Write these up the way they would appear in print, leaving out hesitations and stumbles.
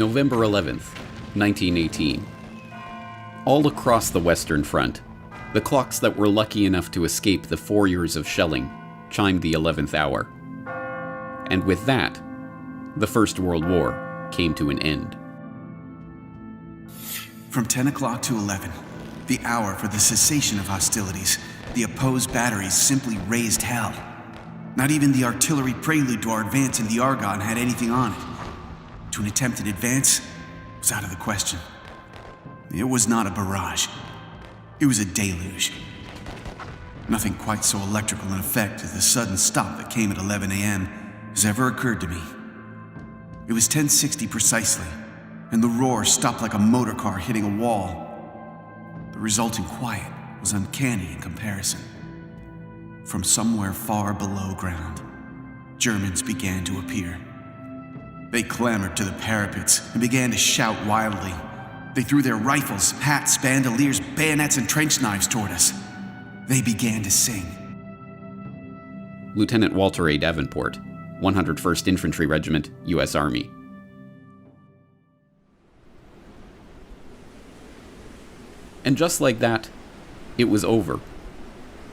November 11th, 1918. All across the Western Front, the clocks that were lucky enough to escape the 4 years of shelling chimed the 11th hour. And with that, the First World War came to an end. From 10 o'clock to 11, the hour for the cessation of hostilities, the opposed batteries simply raised hell. Not even the artillery prelude to our advance in the Argonne had anything on it. To an attempted advance was out of the question. It was not a barrage. It was a deluge. Nothing quite so electrical in effect as the sudden stop that came at 11 a.m. has ever occurred to me. It was 10:60 precisely, and the roar stopped like a motor car hitting a wall. The resulting quiet was uncanny in comparison. From somewhere far below ground, Germans began to appear. They clambered to the parapets and began to shout wildly. They threw their rifles, hats, bandoliers, bayonets, and trench knives toward us. They began to sing. Lieutenant Walter A. Davenport, 101st Infantry Regiment, U.S. Army. And just like that, it was over.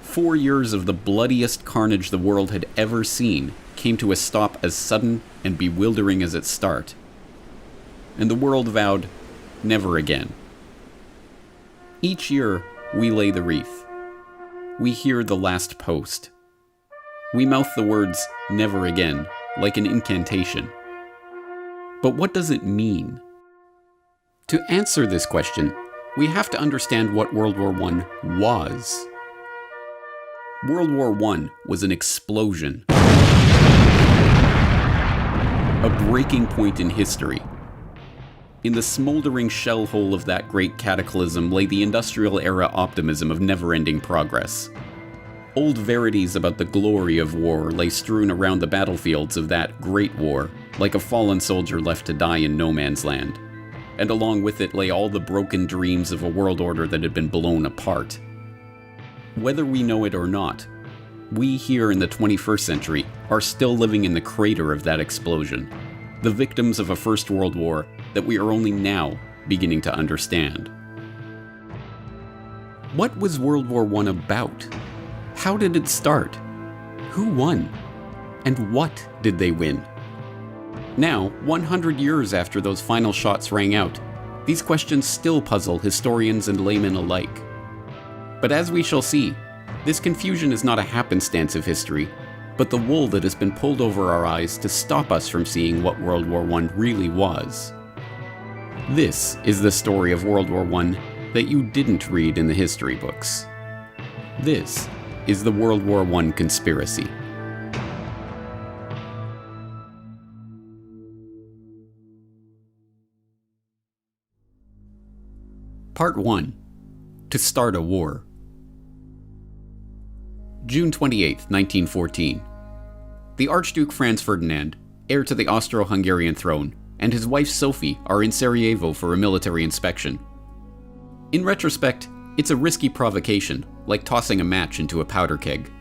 4 years of the bloodiest carnage the world had ever seen came to a stop as sudden and bewildering as its start. And the world vowed, never again. Each year, we lay the wreath. We hear the last post. We mouth the words, never again, like an incantation. But what does it mean? To answer this question, we have to understand what World War I was. World War I was an explosion. A breaking point in history. In the smoldering shell hole of that great cataclysm lay the industrial era optimism of never-ending progress. Old verities about the glory of war lay strewn around the battlefields of that great war, like a fallen soldier left to die in no man's land. And along with it lay all the broken dreams of a world order that had been blown apart. Whether we know it or not, we here in the 21st century are still living in the crater of that explosion, the victims of a First World War that we are only now beginning to understand. What was World War I about? How did it start? Who won? And what did they win? Now, 100 years after those final shots rang out, these questions still puzzle historians and laymen alike. But as we shall see, this confusion is not a happenstance of history, but the wool that has been pulled over our eyes to stop us from seeing what World War I really was. This is the story of World War I that you didn't read in the history books. This is the World War I conspiracy. Part 1. To start a war. June 28, 1914. The Archduke Franz Ferdinand, heir to the Austro-Hungarian throne, and his wife Sophie are in Sarajevo for a military inspection. In retrospect, it's a risky provocation, like tossing a match into a powder keg.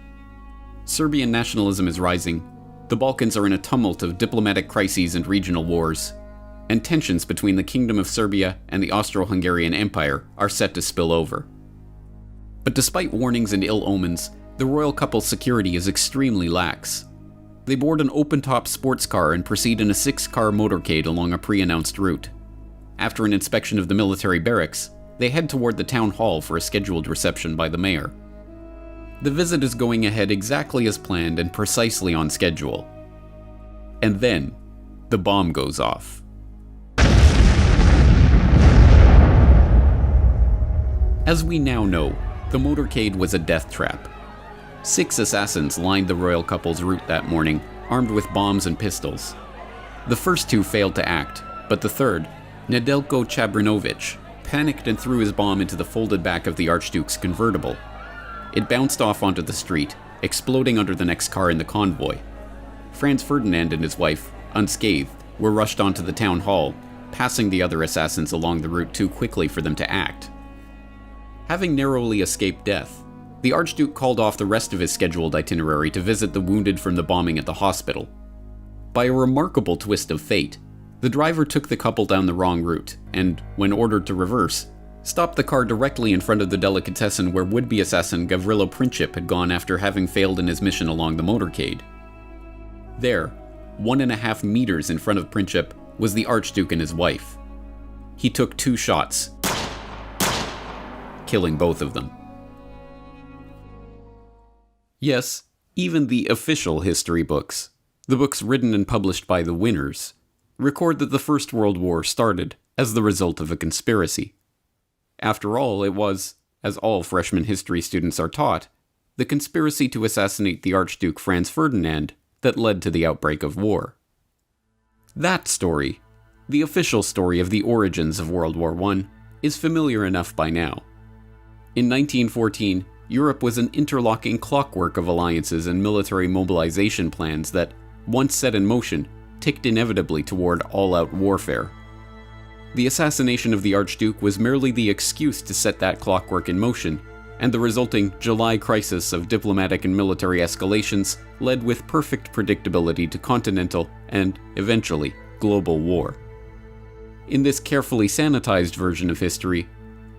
Serbian nationalism is rising, the Balkans are in a tumult of diplomatic crises and regional wars, and tensions between the Kingdom of Serbia and the Austro-Hungarian Empire are set to spill over. But despite warnings and ill omens, the royal couple's security is extremely lax. They board an open-top sports car and proceed in a 6-car motorcade along a pre-announced route. After an inspection of the military barracks, they head toward the town hall for a scheduled reception by the mayor. The visit is going ahead exactly as planned and precisely on schedule. And then, the bomb goes off. As we now know, the motorcade was a death trap. 6 assassins lined the royal couple's route that morning, armed with bombs and pistols. The first 2 failed to act, but the third, Nedeljko Chabrinovic, panicked and threw his bomb into the folded back of the Archduke's convertible. It bounced off onto the street, exploding under the next car in the convoy. Franz Ferdinand and his wife, unscathed, were rushed onto the town hall, passing the other assassins along the route too quickly for them to act. Having narrowly escaped death, the Archduke called off the rest of his scheduled itinerary to visit the wounded from the bombing at the hospital. By a remarkable twist of fate, The driver took the couple down the wrong route, and, when ordered to reverse, stopped the car directly in front of the delicatessen where would-be assassin Gavrilo Princip had gone after having failed in his mission along the motorcade. There, 1.5 meters in front of Princip, was the Archduke and his wife. He took 2 shots, killing both of them. Yes, even the official history books, the books written and published by the winners, record that the First World War started as the result of a conspiracy. After all, it was, as all freshman history students are taught, the conspiracy to assassinate the Archduke Franz Ferdinand that led to the outbreak of war. That story, the official story of the origins of World War I, is familiar enough by now. In 1914, Europe was an interlocking clockwork of alliances and military mobilization plans that, once set in motion, ticked inevitably toward all-out warfare. The assassination of the Archduke was merely the excuse to set that clockwork in motion, and the resulting July crisis of diplomatic and military escalations led with perfect predictability to continental and, eventually, global war. In this carefully sanitized version of history,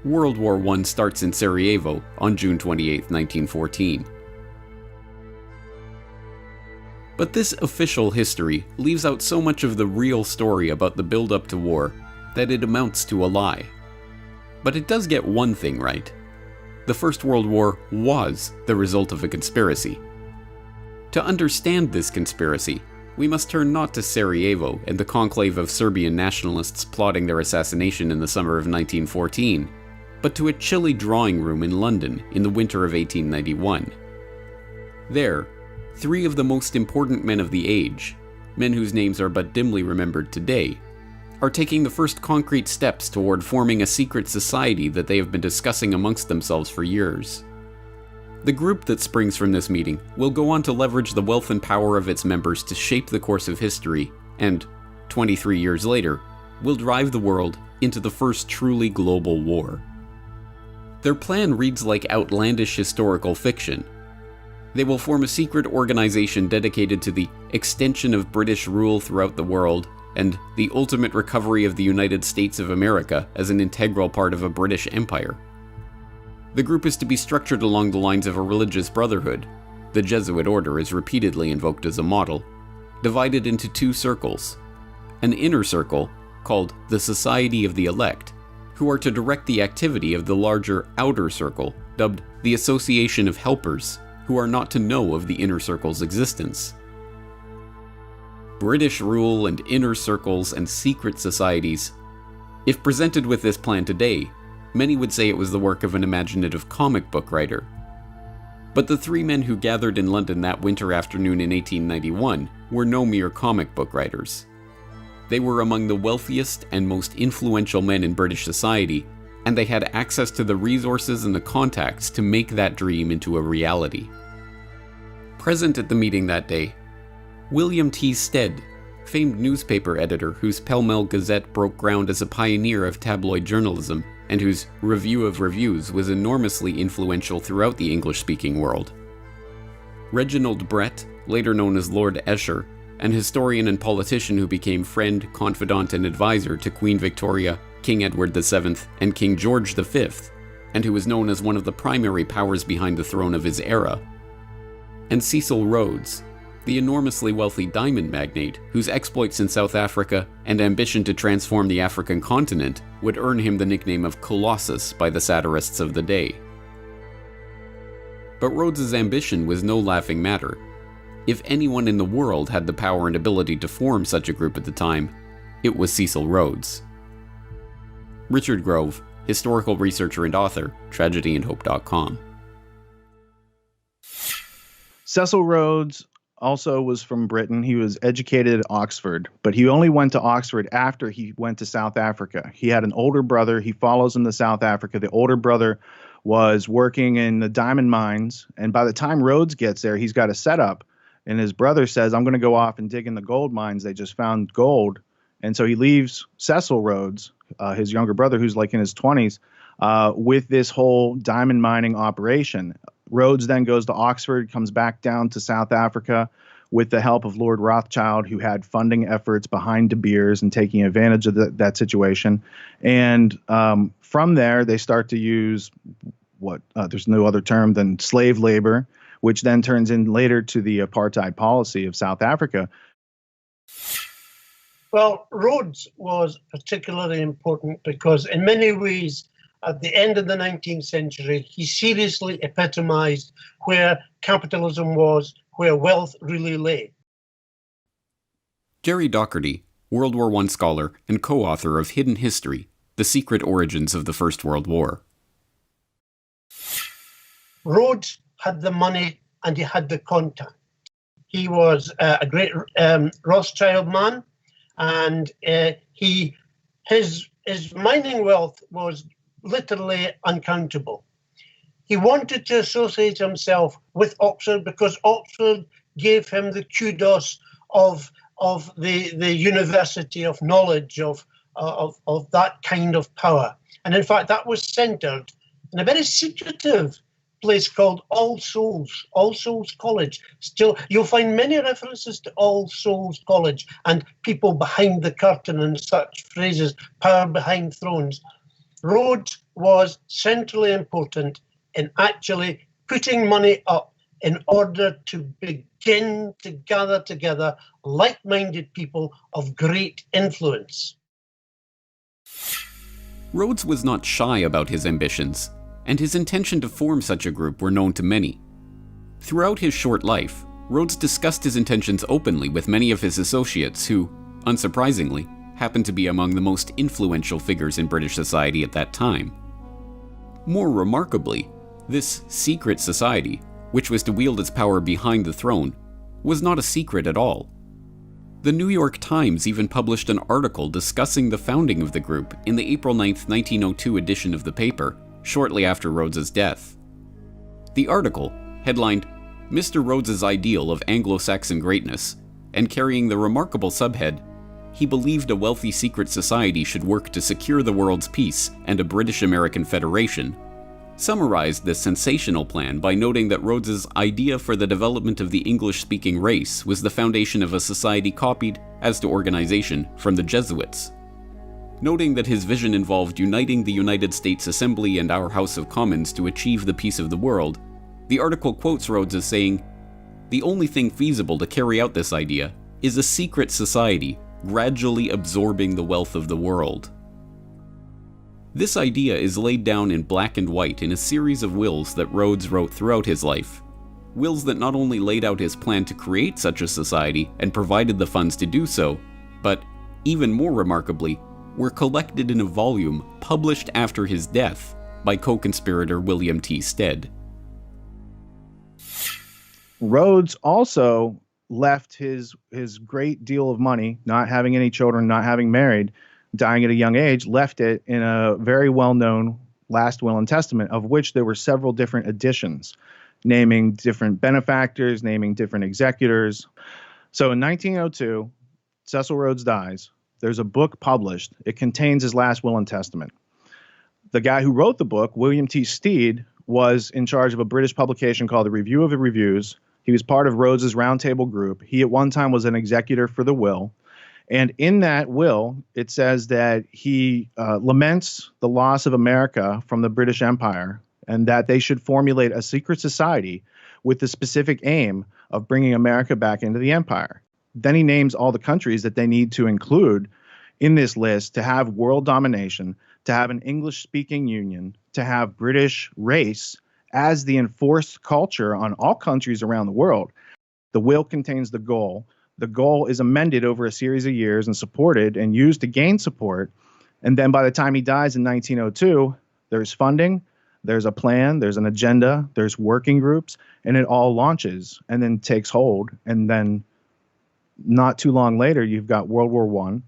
World War I starts in Sarajevo on June 28, 1914. But this official history leaves out so much of the real story about the build-up to war that it amounts to a lie. But it does get one thing right. The First World War was the result of a conspiracy. To understand this conspiracy, we must turn not to Sarajevo and the conclave of Serbian nationalists plotting their assassination in the summer of 1914, but to a chilly drawing room in London in the winter of 1891. There, 3 of the most important men of the age, men whose names are but dimly remembered today, are taking the first concrete steps toward forming a secret society that they have been discussing amongst themselves for years. The group that springs from this meeting will go on to leverage the wealth and power of its members to shape the course of history, and, 23 years later, will drive the world into the first truly global war. Their plan reads like outlandish historical fiction. They will form a secret organization dedicated to the extension of British rule throughout the world and the ultimate recovery of the United States of America as an integral part of a British empire. The group is to be structured along the lines of a religious brotherhood. The Jesuit order is repeatedly invoked as a model, divided into 2 circles. An inner circle, called the Society of the Elect, who are to direct the activity of the larger outer circle, dubbed the Association of Helpers, who are not to know of the inner circle's existence. British rule and inner circles and secret societies. If presented with this plan today, many would say it was the work of an imaginative comic book writer. But the 3 men who gathered in London that winter afternoon in 1891 were no mere comic book writers. They were among the wealthiest and most influential men in British society, and they had access to the resources and the contacts to make that dream into a reality. Present at the meeting that day, William T. Stead, famed newspaper editor whose Pall Mall Gazette broke ground as a pioneer of tabloid journalism, and whose Review of Reviews was enormously influential throughout the English-speaking world. Reginald Brett, later known as Lord Esher, an historian and politician who became friend, confidant, and advisor to Queen Victoria, King Edward VII, and King George V, and who was known as one of the primary powers behind the throne of his era. And Cecil Rhodes, the enormously wealthy diamond magnate whose exploits in South Africa and ambition to transform the African continent would earn him the nickname of Colossus by the satirists of the day. But Rhodes's ambition was no laughing matter. If anyone in the world had the power and ability to form such a group at the time, it was Cecil Rhodes. Richard Grove, historical researcher and author, TragedyAndHope.com. Cecil Rhodes also was from Britain. He was educated at Oxford, but he only went to Oxford after he went to South Africa. He had an older brother. He follows him to South Africa. The older brother was working in the diamond mines, and by the time Rhodes gets there, he's got a setup, and his brother says, I'm going to go off and dig in the gold mines. They just found gold. And so he leaves Cecil Rhodes, his younger brother, who's like in his 20s, with this whole diamond mining operation. Rhodes then goes to Oxford, comes back down to South Africa, with the help of Lord Rothschild, who had funding efforts behind De Beers and taking advantage of that situation. And from there, they start to use there's no other term than slave labor, which then turns in later to the apartheid policy of South Africa. Well, Rhodes was particularly important because in many ways, at the end of the 19th century, he seriously epitomized where capitalism was, where wealth really lay. Jerry Docherty, World War I scholar and co-author of Hidden History, The Secret Origins of the First World War. Rhodes had the money and he had the contact. He was a great Rothschild man, and his mining wealth was literally uncountable. He wanted to associate himself with Oxford because Oxford gave him the kudos of the university of knowledge, of that kind of power. And in fact, that was centered in a very secretive place called All Souls College. Still, you'll find many references to All Souls College and people behind the curtain and such phrases, power behind thrones. Rhodes was centrally important in actually putting money up in order to begin to gather together like-minded people of great influence. Rhodes was not shy about his ambitions, and his intention to form such a group were known to many. Throughout his short life, Rhodes discussed his intentions openly with many of his associates who, unsurprisingly, happened to be among the most influential figures in British society at that time. More remarkably, this secret society, which was to wield its power behind the throne, was not a secret at all. The New York Times even published an article discussing the founding of the group in the April 9, 1902 edition of the paper, shortly after Rhodes's death. The article, headlined "Mr. Rhodes's Ideal of Anglo-Saxon Greatness," and carrying the remarkable subhead, "He believed a wealthy secret society should work to secure the world's peace and a British-American federation," summarized this sensational plan by noting that Rhodes's idea for the development of the English-speaking race was the foundation of a society copied, as to organization, from the Jesuits. Noting that his vision involved uniting the United States Assembly and our House of Commons to achieve the peace of the world, the article quotes Rhodes as saying, "The only thing feasible to carry out this idea is a secret society gradually absorbing the wealth of the world." This idea is laid down in black and white in a series of wills that Rhodes wrote throughout his life. Wills that not only laid out his plan to create such a society and provided the funds to do so, but, even more remarkably, were collected in a volume published after his death by co-conspirator William T. Stead. Rhodes also left his great deal of money, not having any children, not having married, dying at a young age, left it in a very well-known last will and testament, of which there were several different editions, naming different benefactors, naming different executors. So in 1902, Cecil Rhodes dies. There's a book published. It contains his last will and testament. The guy who wrote the book, William T. Stead, was in charge of a British publication called the Review of the Reviews. He was part of Rhodes's roundtable group. He at one time was an executor for the will. And in that will, it says that he laments the loss of America from the British Empire and that they should formulate a secret society with the specific aim of bringing America back into the empire. Then he names all the countries that they need to include in this list to have world domination, to have an English-speaking union, to have British race as the enforced culture on all countries around the world. The will contains the goal. The goal is amended over a series of years and supported and used to gain support. And then by the time he dies in 1902, there's funding, there's a plan, there's an agenda, there's working groups, and it all launches and then takes hold. And then not too long later, you've got World War I.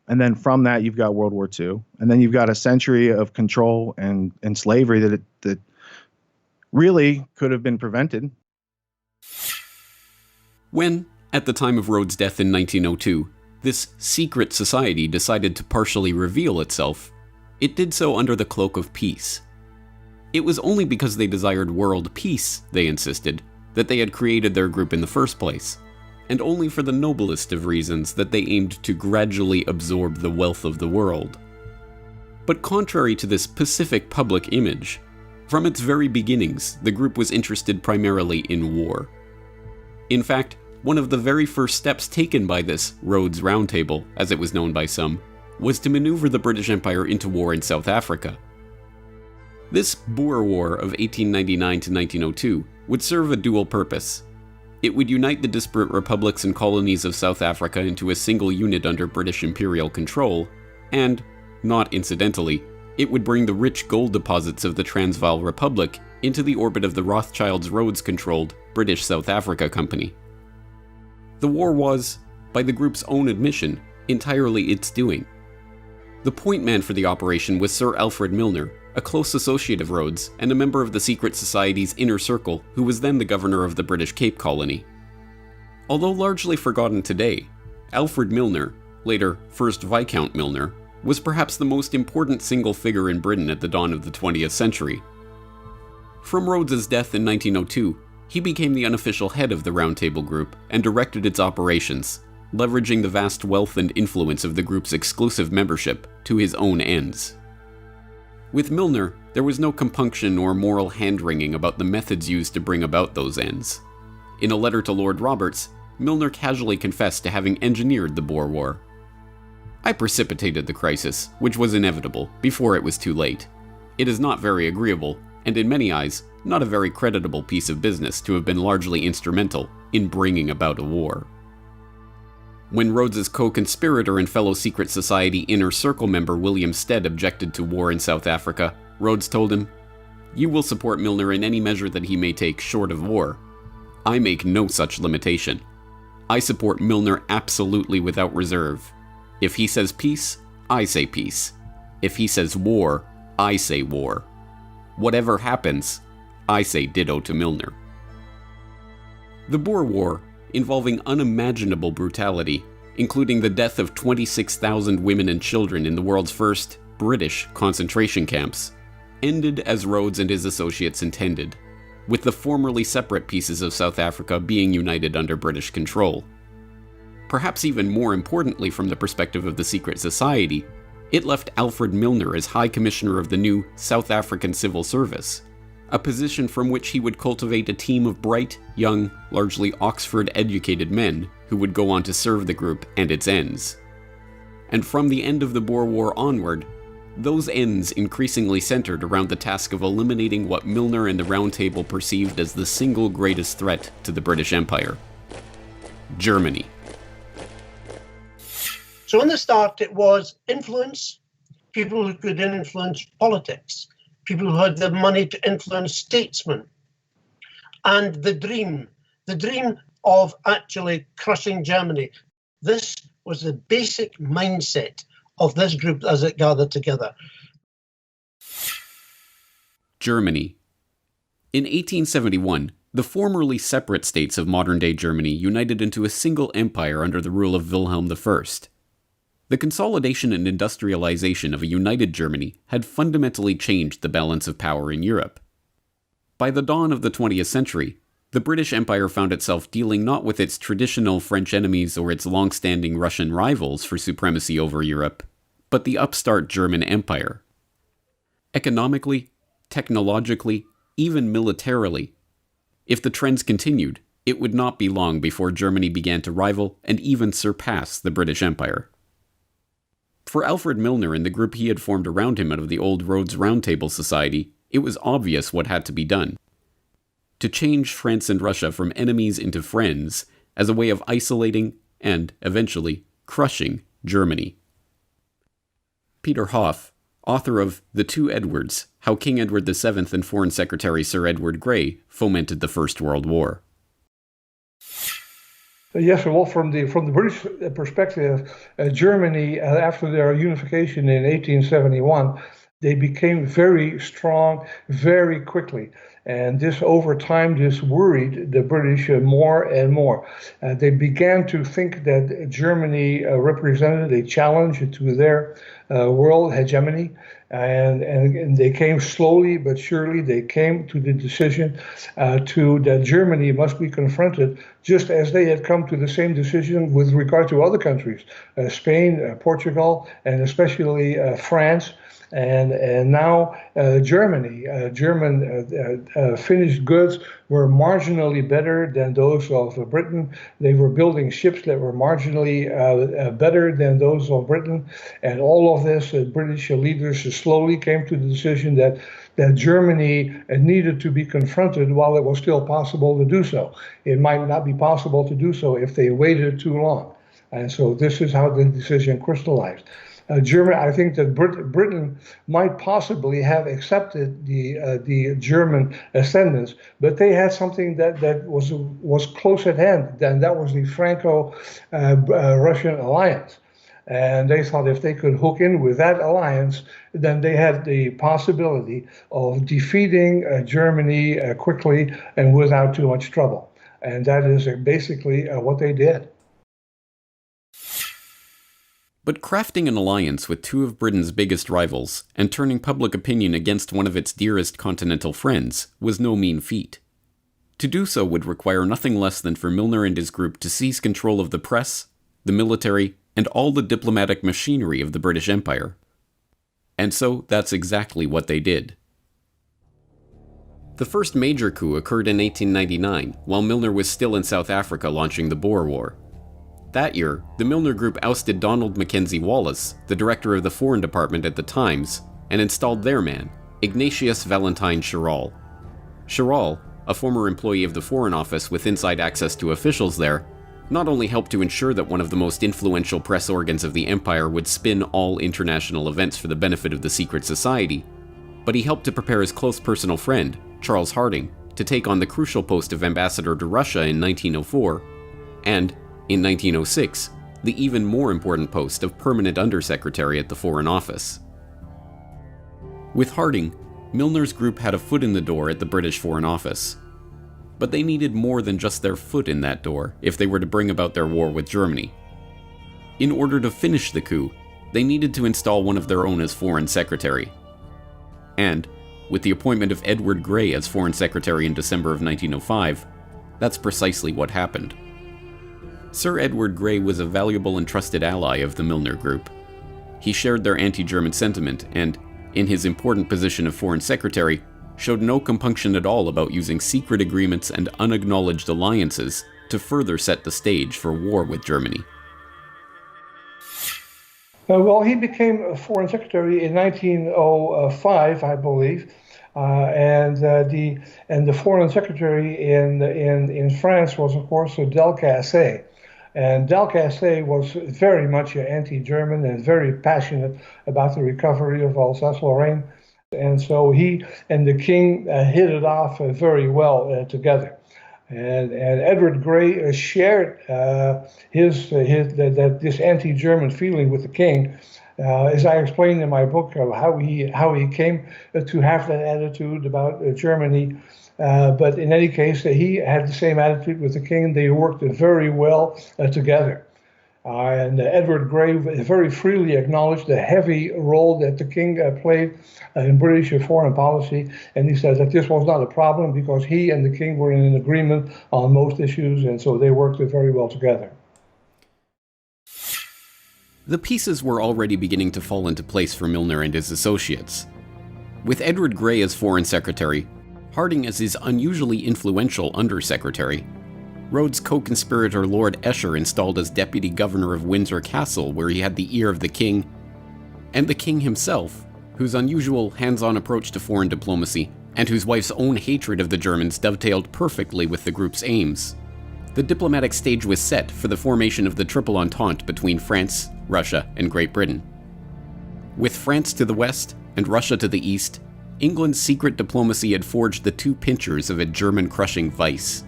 And then from that, you've got World War II. And then you've got a century of control and slavery that really could have been prevented. When, at the time of Rhodes' death in 1902, this secret society decided to partially reveal itself, it did so under the cloak of peace. It was only because they desired world peace, they insisted, that they had created their group in the first place. and only for the noblest of reasons that they aimed to gradually absorb the wealth of the world. But contrary to this pacific public image, from its very beginnings, the group was interested primarily in war. In fact, one of the very first steps taken by this Rhodes Round Table, as it was known by some, was to maneuver the British Empire into war in South Africa. This Boer War of 1899 to 1902 would serve a dual purpose. It would unite the disparate republics and colonies of South Africa into a single unit under British imperial control, and, not incidentally, it would bring the rich gold deposits of the Transvaal Republic into the orbit of the Rothschilds Rhodes-controlled British South Africa Company. The war was, by the group's own admission, entirely its doing. The point man for the operation was Sir Alfred Milner, a close associate of Rhodes and a member of the secret society's inner circle who was then the governor of the British Cape Colony. Although largely forgotten today, Alfred Milner, later First Viscount Milner, was perhaps the most important single figure in Britain at the dawn of the 20th century. From Rhodes's death in 1902, he became the unofficial head of the Round Table Group and directed its operations, leveraging the vast wealth and influence of the group's exclusive membership to his own ends. With Milner, there was no compunction or moral hand-wringing about the methods used to bring about those ends. In a letter to Lord Roberts, Milner casually confessed to having engineered the Boer War. "I precipitated the crisis, which was inevitable, before it was too late. It is not very agreeable, and in many eyes, not a very creditable piece of business to have been largely instrumental in bringing about a war." When Rhodes's co-conspirator and fellow secret society Inner Circle member William Stead objected to war in South Africa, Rhodes told him, "You will support Milner in any measure that he may take short of war. I make no such limitation. I support Milner absolutely without reserve. If he says peace, I say peace. If he says war, I say war. Whatever happens, I say ditto to Milner." The Boer War, involving unimaginable brutality, including the death of 26,000 women and children in the world's first British concentration camps, ended as Rhodes and his associates intended, with the formerly separate pieces of South Africa being united under British control. Perhaps even more importantly from the perspective of the secret society, it left Alfred Milner as High Commissioner of the new South African Civil Service, a position from which he would cultivate a team of bright, young, largely Oxford-educated men who would go on to serve the group and its ends. And from the end of the Boer War onward, those ends increasingly centered around the task of eliminating what Milner and the Round Table perceived as the single greatest threat to the British Empire: Germany. So in the start, it was influence, people who could influence politics, people who had the money to influence statesmen, and the dream of actually crushing Germany. This was the basic mindset of this group as it gathered together. Germany. In 1871, the formerly separate states of modern-day Germany united into a single empire under the rule of Wilhelm I. The consolidation and industrialization of a united Germany had fundamentally changed the balance of power in Europe. By the dawn of the 20th century, the British Empire found itself dealing not with its traditional French enemies or its long-standing Russian rivals for supremacy over Europe, but the upstart German Empire. Economically, technologically, even militarily, if the trends continued, it would not be long before Germany began to rival and even surpass the British Empire. For Alfred Milner and the group he had formed around him out of the old Rhodes Round Table Society, it was obvious what had to be done. To change France and Russia from enemies into friends as a way of isolating and, eventually, crushing Germany. Peter Hoff, author of The Two Edwards, How King Edward VII and Foreign Secretary Sir Edward Grey Fomented the First World War. Yes, well, from the British perspective, Germany, after their unification in 1871, they became very strong very quickly. And this, over time, this worried the British more and more. They began to think that Germany represented a challenge to their world hegemony. And they came slowly but surely. They came to the decision that Germany must be confronted, just as they had come to the same decision with regard to other countries, Spain, Portugal, and especially France. And now Germany. German finished goods were marginally better than those of Britain. They were building ships that were marginally better than those of Britain. And all of this, British leaders slowly came to the decision that Germany needed to be confronted while it was still possible to do so. It might not be possible to do so if they waited too long. And so this is how the decision crystallized. Germany, I think that Britain might possibly have accepted the German ascendance, but they had something that was close at hand. And that was the Franco-Russian alliance. And they thought if they could hook in with that alliance, then they had the possibility of defeating Germany quickly and without too much trouble. And that is basically what they did. But crafting an alliance with two of Britain's biggest rivals and turning public opinion against one of its dearest continental friends was no mean feat. To do so would require nothing less than for Milner and his group to seize control of the press, the military, and all the diplomatic machinery of the British Empire. And so that's exactly what they did. The first major coup occurred in 1899, while Milner was still in South Africa launching the Boer War. That year, the Milner Group ousted Donald Mackenzie Wallace, the director of the Foreign Department at the Times, and installed their man, Ignatius Valentine Chiral. Chiral, a former employee of the Foreign Office with inside access to officials there, not only helped to ensure that one of the most influential press organs of the empire would spin all international events for the benefit of the secret society, but he helped to prepare his close personal friend, Charles Harding, to take on the crucial post of ambassador to Russia in 1904, and, in 1906, the even more important post of permanent undersecretary at the Foreign Office. With Harding, Milner's group had a foot in the door at the British Foreign Office. But they needed more than just their foot in that door if they were to bring about their war with Germany. In order to finish the coup, they needed to install one of their own as Foreign Secretary. And, with the appointment of Edward Grey as Foreign Secretary in December of 1905, that's precisely what happened. Sir Edward Grey was a valuable and trusted ally of the Milner Group. He shared their anti-German sentiment and, in his important position of Foreign Secretary, showed no compunction at all about using secret agreements and unacknowledged alliances to further set the stage for war with Germany. Well, he became a Foreign Secretary in 1905, I believe, and the Foreign Secretary in France was, of course, Delcasse. And Delcasse was very much anti-German and very passionate about the recovery of Alsace-Lorraine. And so he and the king hit it off very well together. And Edward Grey shared this anti-German feeling with the king, as I explained in my book, how he came to have that attitude about Germany. But in any case, he had the same attitude with the king. They worked very well together. And Edward Grey very freely acknowledged the heavy role that the king played in British foreign policy. And he said that this was not a problem because he and the king were in an agreement on most issues, and so they worked very well together. The pieces were already beginning to fall into place for Milner and his associates. With Edward Grey as Foreign Secretary, Harding as his unusually influential Undersecretary, Rhodes' co-conspirator Lord Esher installed as Deputy Governor of Windsor Castle, where he had the ear of the king, and the king himself, whose unusual hands-on approach to foreign diplomacy and whose wife's own hatred of the Germans dovetailed perfectly with the group's aims. The diplomatic stage was set for the formation of the Triple Entente between France, Russia, and Great Britain. With France to the west and Russia to the east, England's secret diplomacy had forged the two pincers of a German-crushing vice.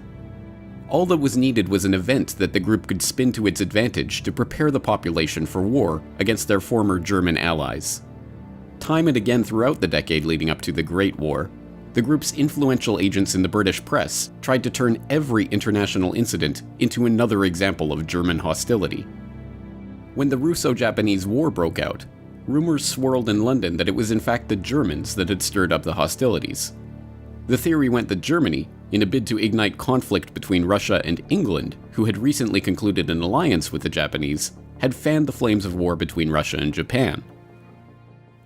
All that was needed was an event that the group could spin to its advantage to prepare the population for war against their former German allies. Time and again throughout the decade leading up to the Great War, the group's influential agents in the British press tried to turn every international incident into another example of German hostility. When the Russo-Japanese War broke out, rumors swirled in London that it was in fact the Germans that had stirred up the hostilities. The theory went that Germany, in a bid to ignite conflict between Russia and England, who had recently concluded an alliance with the Japanese, had fanned the flames of war between Russia and Japan.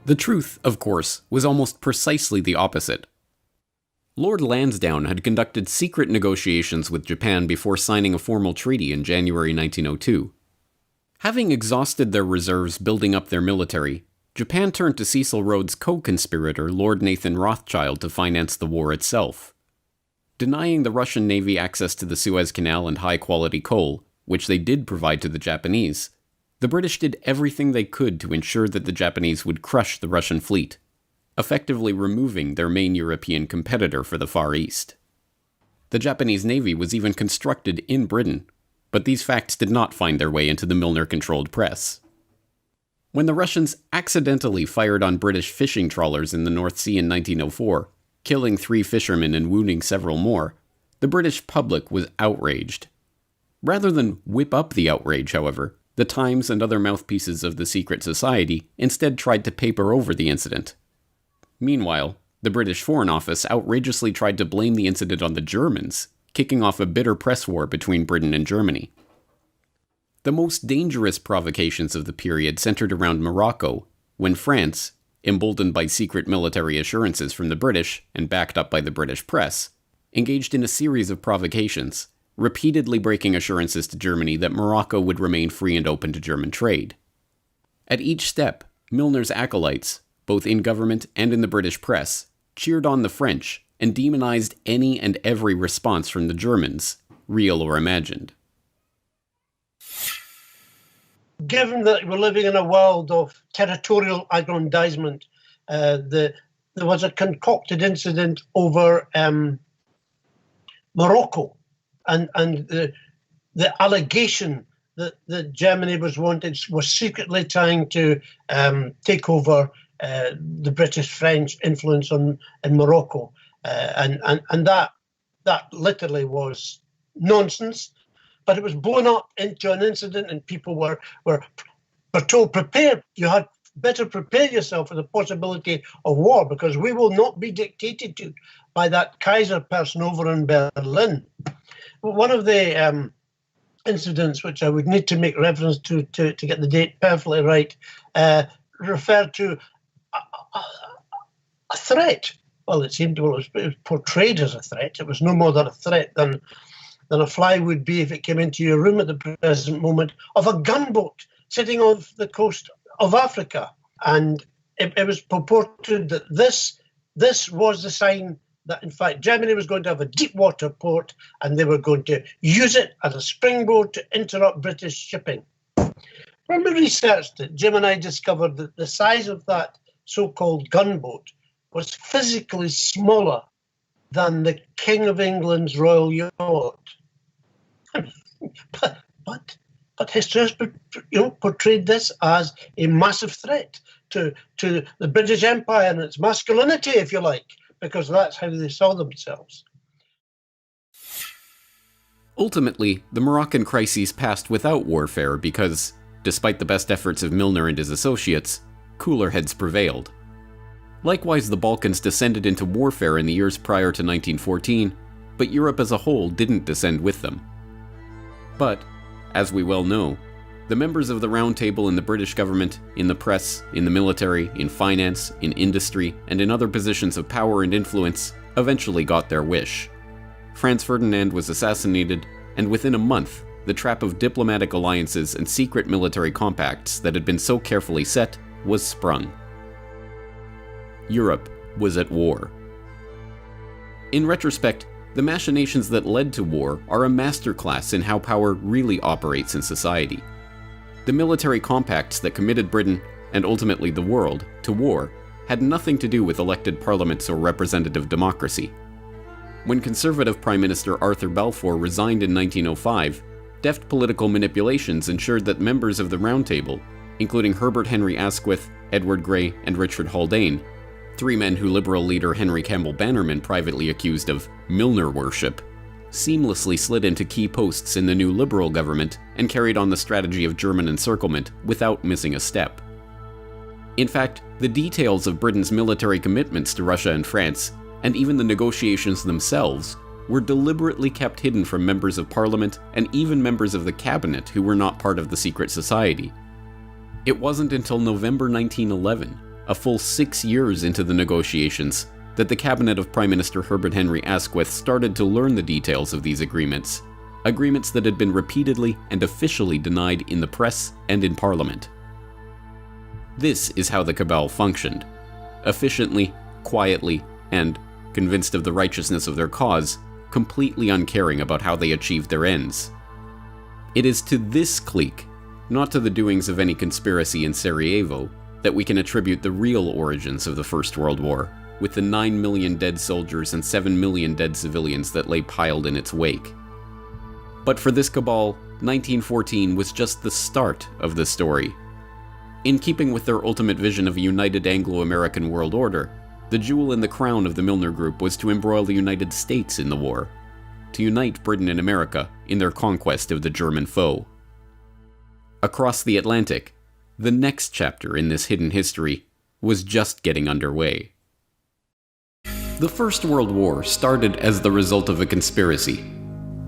The truth, of course, was almost precisely the opposite. Lord Lansdowne had conducted secret negotiations with Japan before signing a formal treaty in January 1902. Having exhausted their reserves building up their military, Japan turned to Cecil Rhodes' co-conspirator Lord Nathan Rothschild to finance the war itself. Denying the Russian Navy access to the Suez Canal and high-quality coal, which they did provide to the Japanese, the British did everything they could to ensure that the Japanese would crush the Russian fleet, effectively removing their main European competitor for the Far East. The Japanese Navy was even constructed in Britain, but these facts did not find their way into the Milner-controlled press. When the Russians accidentally fired on British fishing trawlers in the North Sea in 1904, killing 3 fishermen and wounding several more, the British public was outraged. Rather than whip up the outrage, however, the Times and other mouthpieces of the secret society instead tried to paper over the incident. Meanwhile, the British Foreign Office outrageously tried to blame the incident on the Germans, kicking off a bitter press war between Britain and Germany. The most dangerous provocations of the period centered around Morocco, when France, emboldened by secret military assurances from the British and backed up by the British press, engaged in a series of provocations, repeatedly breaking assurances to Germany that Morocco would remain free and open to German trade. At each step, Milner's acolytes, both in government and in the British press, cheered on the French and demonized any and every response from the Germans, real or imagined. Given that we're living in a world of territorial aggrandizement, there was a concocted incident over Morocco and the allegation that Germany was secretly trying to take over the British-French influence in Morocco. And that literally was nonsense, but it was blown up into an incident, and people were told, prepare. You had better prepare yourself for the possibility of war, because we will not be dictated to by that Kaiser person over in Berlin. One of the incidents, which I would need to make reference to get the date perfectly right, referred to a threat. Well, it was portrayed as a threat. It was no more than a threat than a fly would be if it came into your room at the present moment, of a gunboat sitting off the coast of Africa. And it was purported that this was the sign that, in fact, Germany was going to have a deep water port and they were going to use it as a springboard to interrupt British shipping. When we researched it, Jim and I discovered that the size of that so-called gunboat was physically smaller than the King of England's royal yacht. But history has portrayed this as a massive threat to the British Empire and its masculinity, if you like, because that's how they saw themselves. Ultimately, the Moroccan crises passed without warfare because, despite the best efforts of Milner and his associates, cooler heads prevailed. Likewise, the Balkans descended into warfare in the years prior to 1914, but Europe as a whole didn't descend with them. But, as we well know, the members of the Round Table in the British government, in the press, in the military, in finance, in industry, and in other positions of power and influence eventually got their wish. Franz Ferdinand was assassinated, and within a month, the trap of diplomatic alliances and secret military compacts that had been so carefully set was sprung. Europe was at war. In retrospect, the machinations that led to war are a masterclass in how power really operates in society. The military compacts that committed Britain, and ultimately the world, to war had nothing to do with elected parliaments or representative democracy. When Conservative Prime Minister Arthur Balfour resigned in 1905, deft political manipulations ensured that members of the Round Table, including Herbert Henry Asquith, Edward Grey, and Richard Haldane, 3 men who Liberal leader Henry Campbell Bannerman privately accused of Milner worship, seamlessly slid into key posts in the new Liberal government and carried on the strategy of German encirclement without missing a step. In fact, the details of Britain's military commitments to Russia and France, and even the negotiations themselves, were deliberately kept hidden from members of Parliament and even members of the cabinet who were not part of the secret society. It wasn't until November 1911, a full 6 years into the negotiations, that the cabinet of Prime Minister Herbert Henry Asquith started to learn the details of these agreements that had been repeatedly and officially denied in the press and in Parliament. This is how the cabal functioned: efficiently, quietly, and, convinced of the righteousness of their cause, completely uncaring about how they achieved their ends. It is to this clique, not to the doings of any conspiracy in Sarajevo, that we can attribute the real origins of the First World War, with the 9 million dead soldiers and 7 million dead civilians that lay piled in its wake. But for this cabal, 1914 was just the start of the story. In keeping with their ultimate vision of a united Anglo-American world order, the jewel in the crown of the Milner Group was to embroil the United States in the war, to unite Britain and America in their conquest of the German foe. Across the Atlantic, the next chapter in this hidden history was just getting underway. The First World War started as the result of a conspiracy.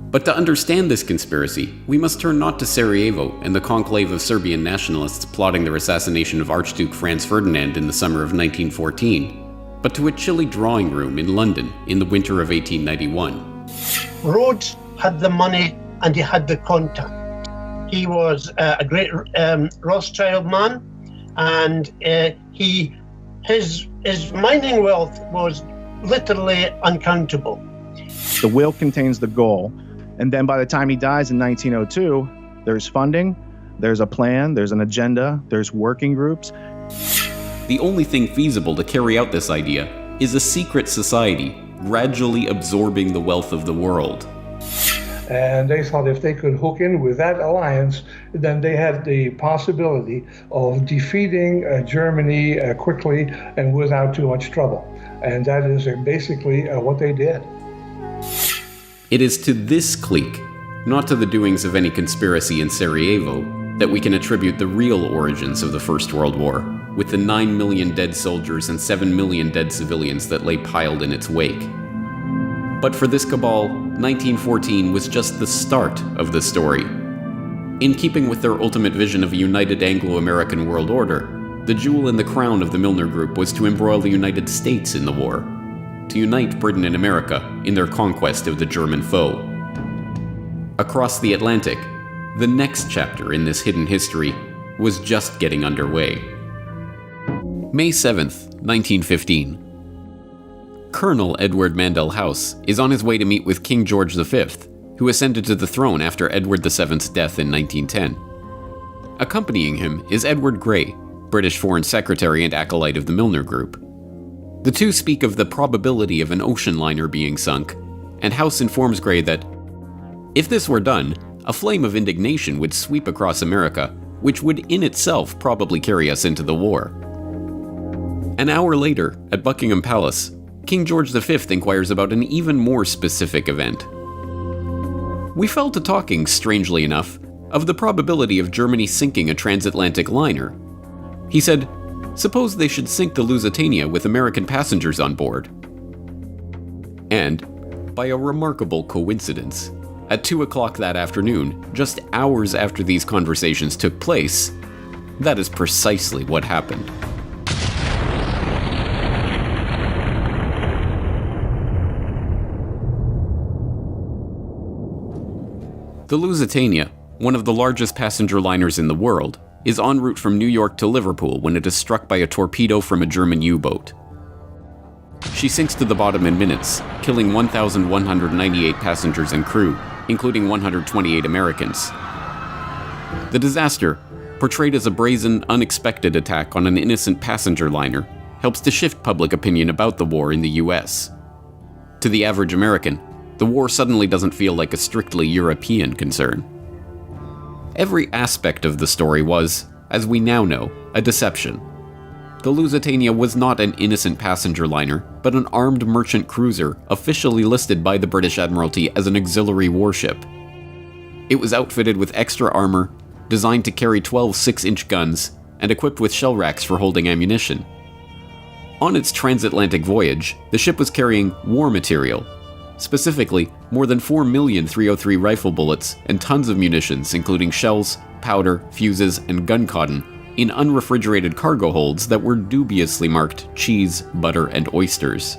But to understand this conspiracy, we must turn not to Sarajevo and the conclave of Serbian nationalists plotting their assassination of Archduke Franz Ferdinand in the summer of 1914, but to a chilly drawing room in London in the winter of 1891. Rhodes had the money and he had the contact. He was a great Rothschild man, and his mining wealth was literally uncountable. The will contains the goal, and then by the time he dies in 1902, there's funding, there's a plan, there's an agenda, there's working groups. The only thing feasible to carry out this idea is a secret society gradually absorbing the wealth of the world. And they thought if they could hook in with that alliance, then they had the possibility of defeating Germany quickly and without too much trouble. And that is basically what they did. It is to this clique, not to the doings of any conspiracy in Sarajevo, that we can attribute the real origins of the First World War, with the 9 million dead soldiers and 7 million dead civilians that lay piled in its wake. But for this cabal, 1914 was just the start of the story. In keeping with their ultimate vision of a united Anglo-American world order, the jewel in the crown of the Milner Group was to embroil the United States in the war, to unite Britain and America in their conquest of the German foe. Across the Atlantic, the next chapter in this hidden history was just getting underway. May 7th, 1915. Colonel Edward Mandell House is on his way to meet with King George V, who ascended to the throne after Edward VII's death in 1910. Accompanying him is Edward Grey, British Foreign Secretary and acolyte of the Milner Group. The two speak of the probability of an ocean liner being sunk, and House informs Grey that, if this were done, a flame of indignation would sweep across America, which would in itself probably carry us into the war. An hour later, at Buckingham Palace, King George V inquires about an even more specific event. We fell to talking, strangely enough, of the probability of Germany sinking a transatlantic liner. He said, suppose they should sink the Lusitania with American passengers on board. And, by a remarkable coincidence, at 2 o'clock that afternoon, just hours after these conversations took place, that is precisely what happened. The Lusitania, one of the largest passenger liners in the world, is en route from New York to Liverpool when it is struck by a torpedo from a German U-boat. She sinks to the bottom in minutes, killing 1,198 passengers and crew, including 128 Americans. The disaster, portrayed as a brazen, unexpected attack on an innocent passenger liner, helps to shift public opinion about the war in the US. To the average American, the war suddenly doesn't feel like a strictly European concern. Every aspect of the story was, as we now know, a deception. The Lusitania was not an innocent passenger liner, but an armed merchant cruiser officially listed by the British Admiralty as an auxiliary warship. It was outfitted with extra armor, designed to carry 12 6-inch guns, and equipped with shell racks for holding ammunition. On its transatlantic voyage, the ship was carrying war material, specifically more than 4 million .303 rifle bullets and tons of munitions including shells, powder, fuses, and gun cotton in unrefrigerated cargo holds that were dubiously marked cheese, butter, and oysters.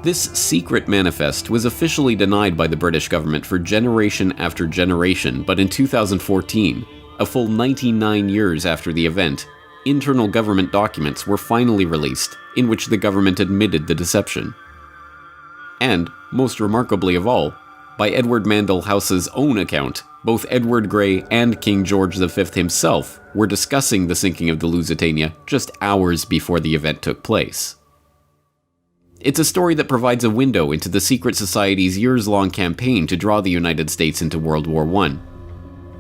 This secret manifest was officially denied by the British government for generation after generation, but in 2014, a full 99 years after the event, internal government documents were finally released in which the government admitted the deception. And, most remarkably of all, by Edward Mandell House's own account, both Edward Grey and King George V himself were discussing the sinking of the Lusitania just hours before the event took place. It's a story that provides a window into the secret society's years-long campaign to draw the United States into World War I.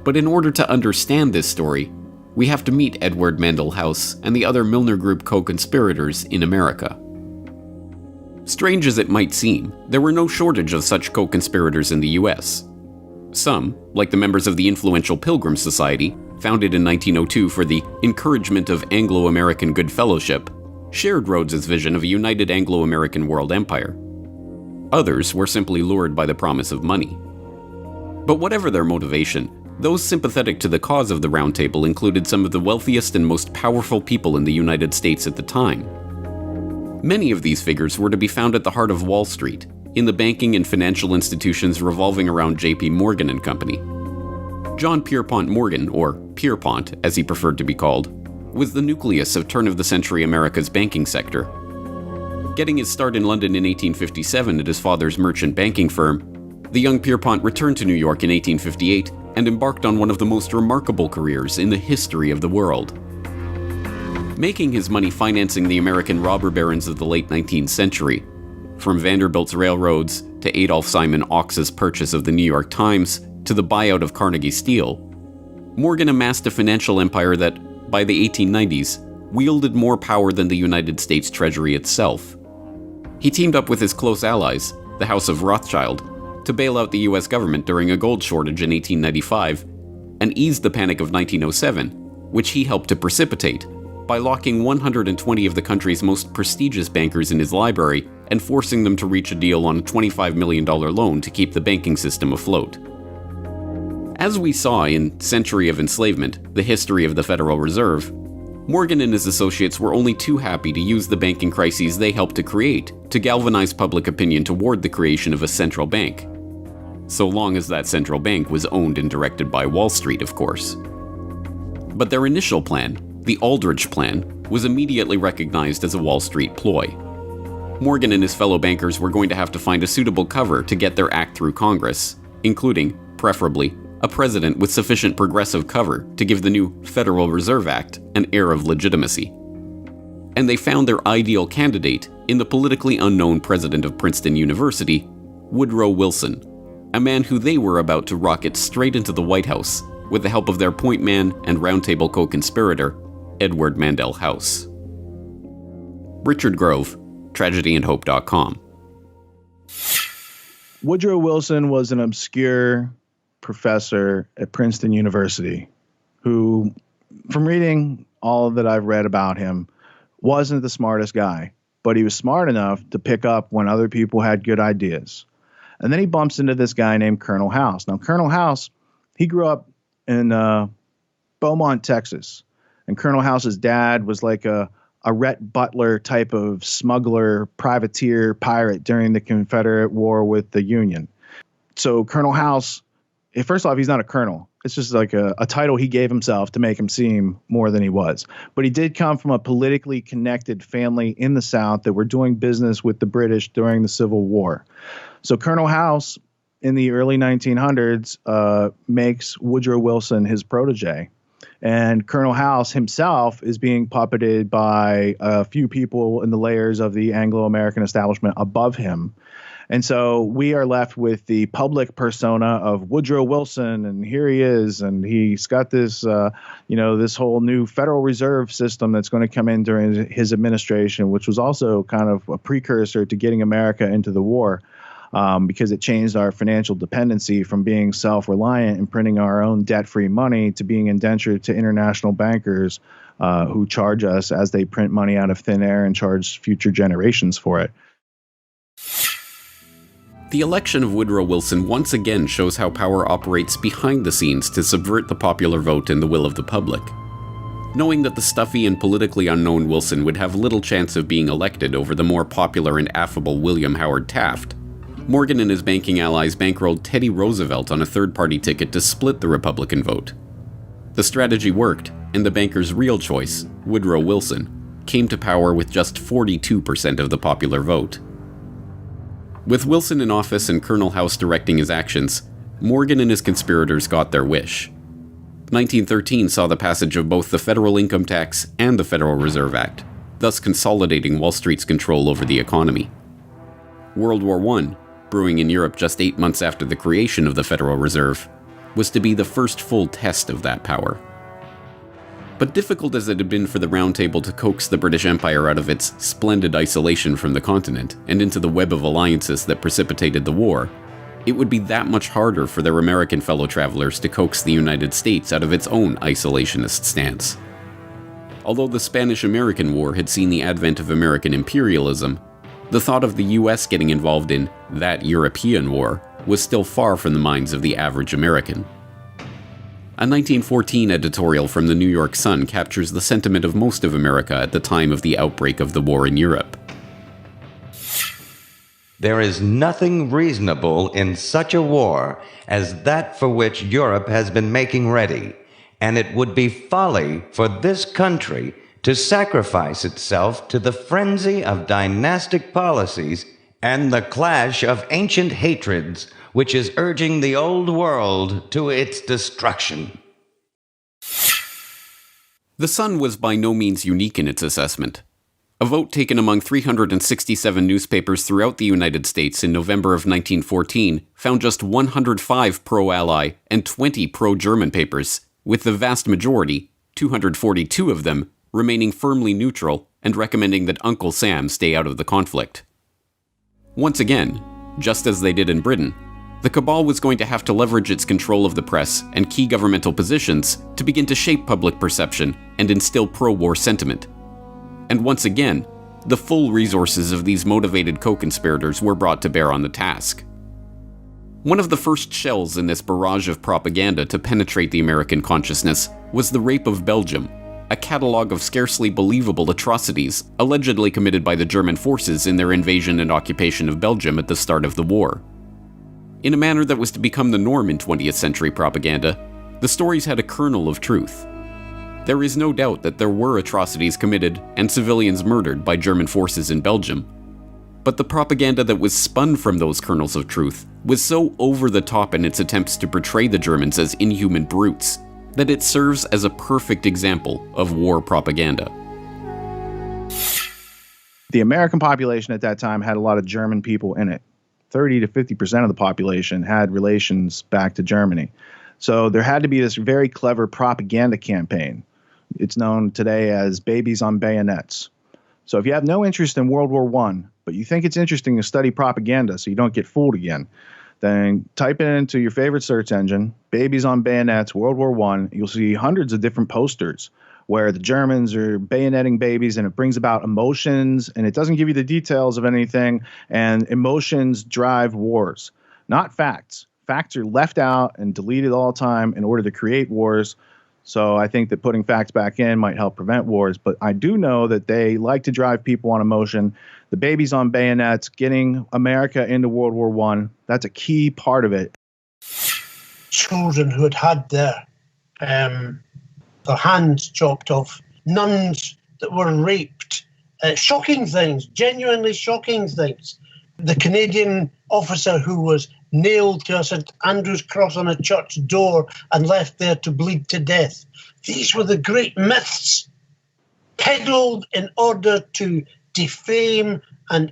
But in order to understand this story, we have to meet Edward Mandell House and the other Milner Group co-conspirators in America. Strange as it might seem, there were no shortage of such co-conspirators in the US. Some, like the members of the influential Pilgrim Society, founded in 1902 for the encouragement of Anglo-American good fellowship, shared Rhodes's vision of a united Anglo-American world empire. Others were simply lured by the promise of money. But whatever their motivation, those sympathetic to the cause of the Round Table included some of the wealthiest and most powerful people in the United States at the time. Many of these figures were to be found at the heart of Wall Street, in the banking and financial institutions revolving around J.P. Morgan and Company. John Pierpont Morgan, or Pierpont as he preferred to be called, was the nucleus of turn-of-the-century America's banking sector. Getting his start in London in 1857 at his father's merchant banking firm, the young Pierpont returned to New York in 1858 and embarked on one of the most remarkable careers in the history of the world. Making his money financing the American robber barons of the late 19th century, from Vanderbilt's railroads to Adolph Simon Ochs's purchase of the New York Times to the buyout of Carnegie Steel, Morgan amassed a financial empire that, by the 1890s, wielded more power than the United States Treasury itself. He teamed up with his close allies, the House of Rothschild, to bail out the US government during a gold shortage in 1895 and ease the Panic of 1907, which he helped to precipitate by locking 120 of the country's most prestigious bankers in his library and forcing them to reach a deal on a $25 million loan to keep the banking system afloat. As we saw in Century of Enslavement, the history of the Federal Reserve, Morgan and his associates were only too happy to use the banking crises they helped to create to galvanize public opinion toward the creation of a central bank. So long as that central bank was owned and directed by Wall Street, of course. But their initial plan, the Aldrich Plan, was immediately recognized as a Wall Street ploy. Morgan and his fellow bankers were going to have to find a suitable cover to get their act through Congress, including, preferably, a president with sufficient progressive cover to give the new Federal Reserve Act an air of legitimacy. And they found their ideal candidate in the politically unknown president of Princeton University, Woodrow Wilson, a man who they were about to rocket straight into the White House with the help of their point man and Round Table co-conspirator, Edward Mandell House. Richard Grove, TragedyAndHope.com. Woodrow Wilson was an obscure professor at Princeton University who, from reading all that I've read about him, wasn't the smartest guy, but he was smart enough to pick up when other people had good ideas. And then he bumps into this guy named Colonel House. Now, Colonel House, he grew up in Beaumont, Texas. And Colonel House's dad was like a Rhett Butler type of smuggler, privateer, pirate during the Confederate War with the Union. So Colonel House, first off, he's not a colonel. It's just like a title he gave himself to make him seem more than he was. But he did come from a politically connected family in the South that were doing business with the British during the Civil War. So Colonel House, in the early 1900s, makes Woodrow Wilson his protege. And Colonel House himself is being puppeted by a few people in the layers of the Anglo-American establishment above him. And so we are left with the public persona of Woodrow Wilson, and here he is, and he's got this, this whole new Federal Reserve system that's going to come in during his administration, which was also kind of a precursor to getting America into the war, because it changed our financial dependency from being self-reliant and printing our own debt-free money to being indentured to international bankers who charge us as they print money out of thin air and charge future generations for it. The election of Woodrow Wilson once again shows how power operates behind the scenes to subvert the popular vote and the will of the public. Knowing that the stuffy and politically unknown Wilson would have little chance of being elected over the more popular and affable William Howard Taft, Morgan and his banking allies bankrolled Teddy Roosevelt on a third-party ticket to split the Republican vote. The strategy worked, and the banker's real choice, Woodrow Wilson, came to power with just 42% of the popular vote. With Wilson in office and Colonel House directing his actions, Morgan and his conspirators got their wish. 1913 saw the passage of both the Federal Income Tax and the Federal Reserve Act, thus consolidating Wall Street's control over the economy. World War I, brewing in Europe just 8 months after the creation of the Federal Reserve, was to be the first full test of that power. But difficult as it had been for the Round Table to coax the British Empire out of its splendid isolation from the continent and into the web of alliances that precipitated the war, it would be that much harder for their American fellow travelers to coax the United States out of its own isolationist stance. Although the Spanish-American War had seen the advent of American imperialism, the thought of the US getting involved in that European war was still far from the minds of the average American. A 1914 editorial from the New York Sun captures the sentiment of most of America at the time of the outbreak of the war in Europe. There is nothing reasonable in such a war as that for which Europe has been making ready, and it would be folly for this country to sacrifice itself to the frenzy of dynastic policies and the clash of ancient hatreds which is urging the old world to its destruction. The Sun was by no means unique in its assessment. A vote taken among 367 newspapers throughout the United States in November of 1914 found just 105 pro-Ally and 20 pro-German papers, with the vast majority, 242 of them, remaining firmly neutral and recommending that Uncle Sam stay out of the conflict. Once again, just as they did in Britain, the cabal was going to have to leverage its control of the press and key governmental positions to begin to shape public perception and instill pro-war sentiment. And once again, the full resources of these motivated co-conspirators were brought to bear on the task. One of the first shells in this barrage of propaganda to penetrate the American consciousness was the Rape of Belgium, a catalogue of scarcely believable atrocities allegedly committed by the German forces in their invasion and occupation of Belgium at the start of the war. In a manner that was to become the norm in 20th century propaganda, the stories had a kernel of truth. There is no doubt that there were atrocities committed and civilians murdered by German forces in Belgium. But the propaganda that was spun from those kernels of truth was so over the top in its attempts to portray the Germans as inhuman brutes that it serves as a perfect example of war propaganda. The American population at that time had a lot of German people in it. 30 to 50% of the population had relations back to Germany. So there had to be this very clever propaganda campaign. It's known today as Babies on Bayonets. So if you have no interest in World War I, but you think it's interesting to study propaganda so you don't get fooled again, then type it into your favorite search engine, Babies on Bayonets, World War I. You'll see hundreds of different posters where the Germans are bayoneting babies, and it brings about emotions, and it doesn't give you the details of anything, and emotions drive wars, not facts. Facts are left out and deleted all the time in order to create wars. So I think that putting facts back in might help prevent wars, but I do know that they like to drive people on emotion. The Babies on Bayonets, getting America into World War I, that's a key part of it. Children who had their hands chopped off, nuns that were raped, shocking things, genuinely shocking things. The Canadian officer who was nailed to a St. Andrew's cross on a church door and left there to bleed to death. These were the great myths peddled in order to defame and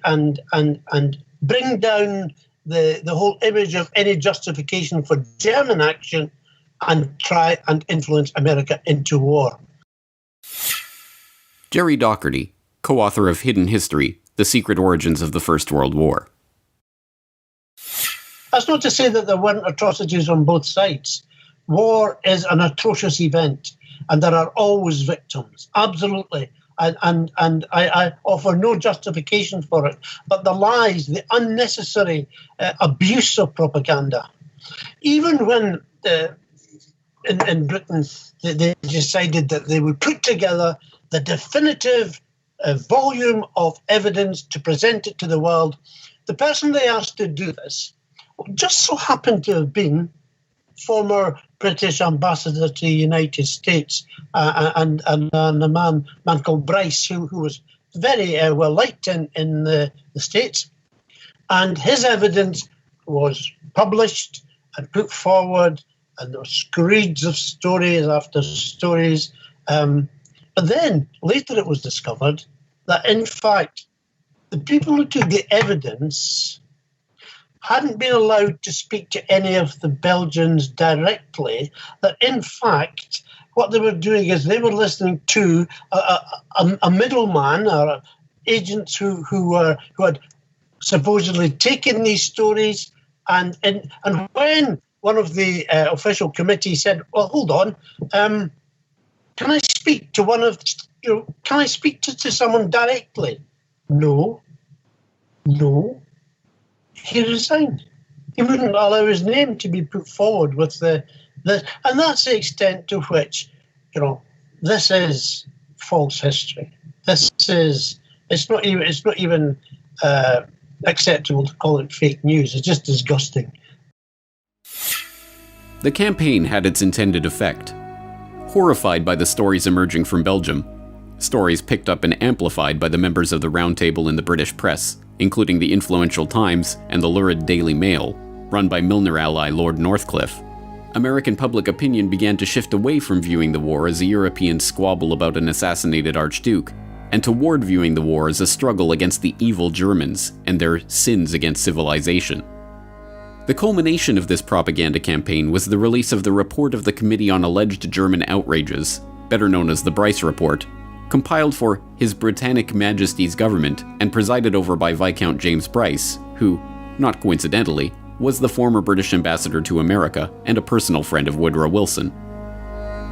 bring down the whole image of any justification for German action and try and influence America into war. Gerry Docherty, co-author of Hidden History, The Secret Origins of the First World War. That's not to say that there weren't atrocities on both sides. War is an atrocious event, and there are always victims, absolutely. And I offer no justification for it. But the lies, the unnecessary abuse of propaganda, even when in Britain they decided that they would put together the definitive volume of evidence to present it to the world, the person they asked to do this just so happened to have been former British ambassador to the United States and a man called Bryce, who was very well liked in the States. And his evidence was published and put forward, and there were screeds of stories after stories. But then later it was discovered that, in fact, the people who took the evidence hadn't been allowed to speak to any of the Belgians directly, that in fact what they were doing is they were listening to a middleman or agents who had supposedly taken these stories, and when one of the official committee said, "Well, hold on, can I speak to can I speak to someone directly?" No. He resigned. He wouldn't allow his name to be put forward with the and that's the extent to which, this is false history. It's not even acceptable to call it fake news. It's just disgusting. The campaign had its intended effect. Horrified by the stories emerging from Belgium, stories picked up and amplified by the members of the Round Table in the British press, including the influential Times and the lurid Daily Mail, run by Milner ally Lord Northcliffe, American public opinion began to shift away from viewing the war as a European squabble about an assassinated Archduke, and toward viewing the war as a struggle against the evil Germans and their sins against civilization. The culmination of this propaganda campaign was the release of the report of the Committee on Alleged German Outrages, better known as the Bryce Report, compiled for His Britannic Majesty's government and presided over by Viscount James Bryce, who, not coincidentally, was the former British ambassador to America and a personal friend of Woodrow Wilson.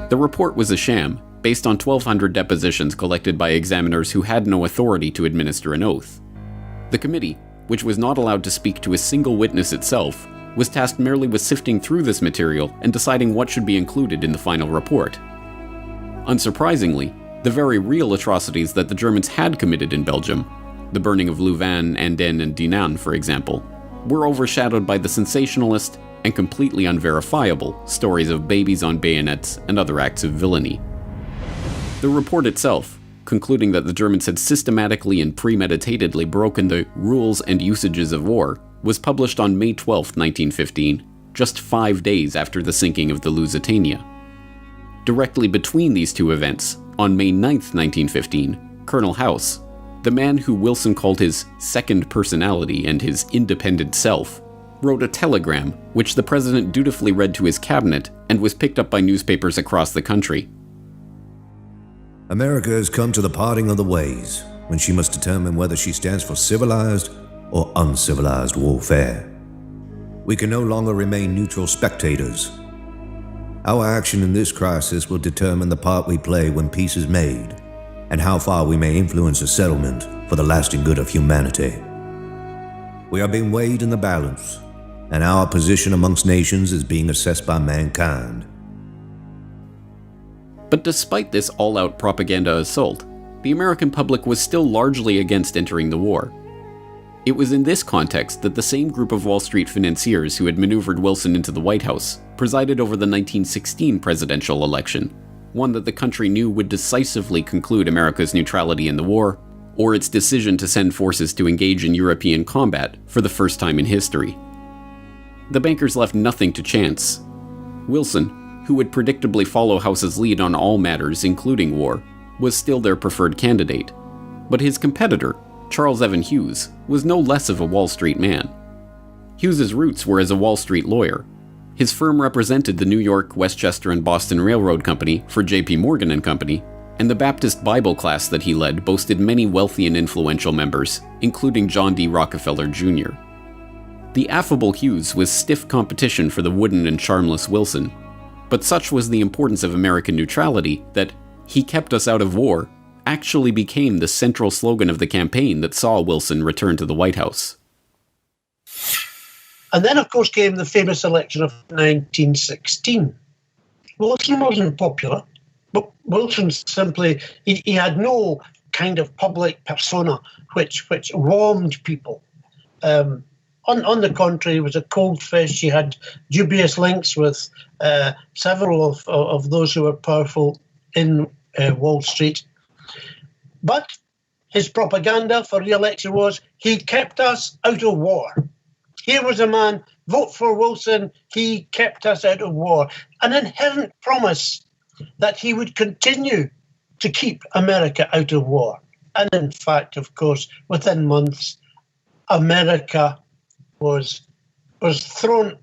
The report was a sham, based on 1,200 depositions collected by examiners who had no authority to administer an oath. The committee, which was not allowed to speak to a single witness itself, was tasked merely with sifting through this material and deciding what should be included in the final report. Unsurprisingly, the very real atrocities that the Germans had committed in Belgium, the burning of Louvain, Andenne, and Dinant, for example, were overshadowed by the sensationalist and completely unverifiable stories of babies on bayonets and other acts of villainy. The report itself, concluding that the Germans had systematically and premeditatedly broken the rules and usages of war, was published on May 12, 1915, just 5 days after the sinking of the Lusitania. Directly between these two events, on May 9, 1915, Colonel House, the man who Wilson called his second personality and his independent self, wrote a telegram which the president dutifully read to his cabinet and was picked up by newspapers across the country. America has come to the parting of the ways when she must determine whether she stands for civilized or uncivilized warfare. We can no longer remain neutral spectators. Our action in this crisis will determine the part we play when peace is made, and how far we may influence a settlement for the lasting good of humanity. We are being weighed in the balance, and our position amongst nations is being assessed by mankind. But despite this all-out propaganda assault, the American public was still largely against entering the war. It was in this context that the same group of Wall Street financiers who had maneuvered Wilson into the White House presided over the 1916 presidential election, one that the country knew would decisively conclude America's neutrality in the war, or its decision to send forces to engage in European combat for the first time in history. The bankers left nothing to chance. Wilson, who would predictably follow House's lead on all matters, including war, was still their preferred candidate. But his competitor, Charles Evan Hughes was no less of a Wall Street man. Hughes's roots were as a Wall Street lawyer. His firm represented the New York, Westchester, and Boston Railroad Company for J.P. Morgan and Company, and the Baptist Bible class that he led boasted many wealthy and influential members, including John D. Rockefeller Jr. The affable Hughes was stiff competition for the wooden and charmless Wilson, but such was the importance of American neutrality that "he kept us out of war" actually became the central slogan of the campaign that saw Wilson return to the White House. And then, of course, came the famous election of 1916. Wilson wasn't popular, but Wilson simply, he had no kind of public persona which warmed people. On the contrary, he was a cold fish. He had dubious links with several of those who were powerful in Wall Street. But his propaganda for re-election was, he kept us out of war. Here was a man, vote for Wilson, he kept us out of war. An inherent promise that he would continue to keep America out of war. And in fact, of course, within months, America was thrown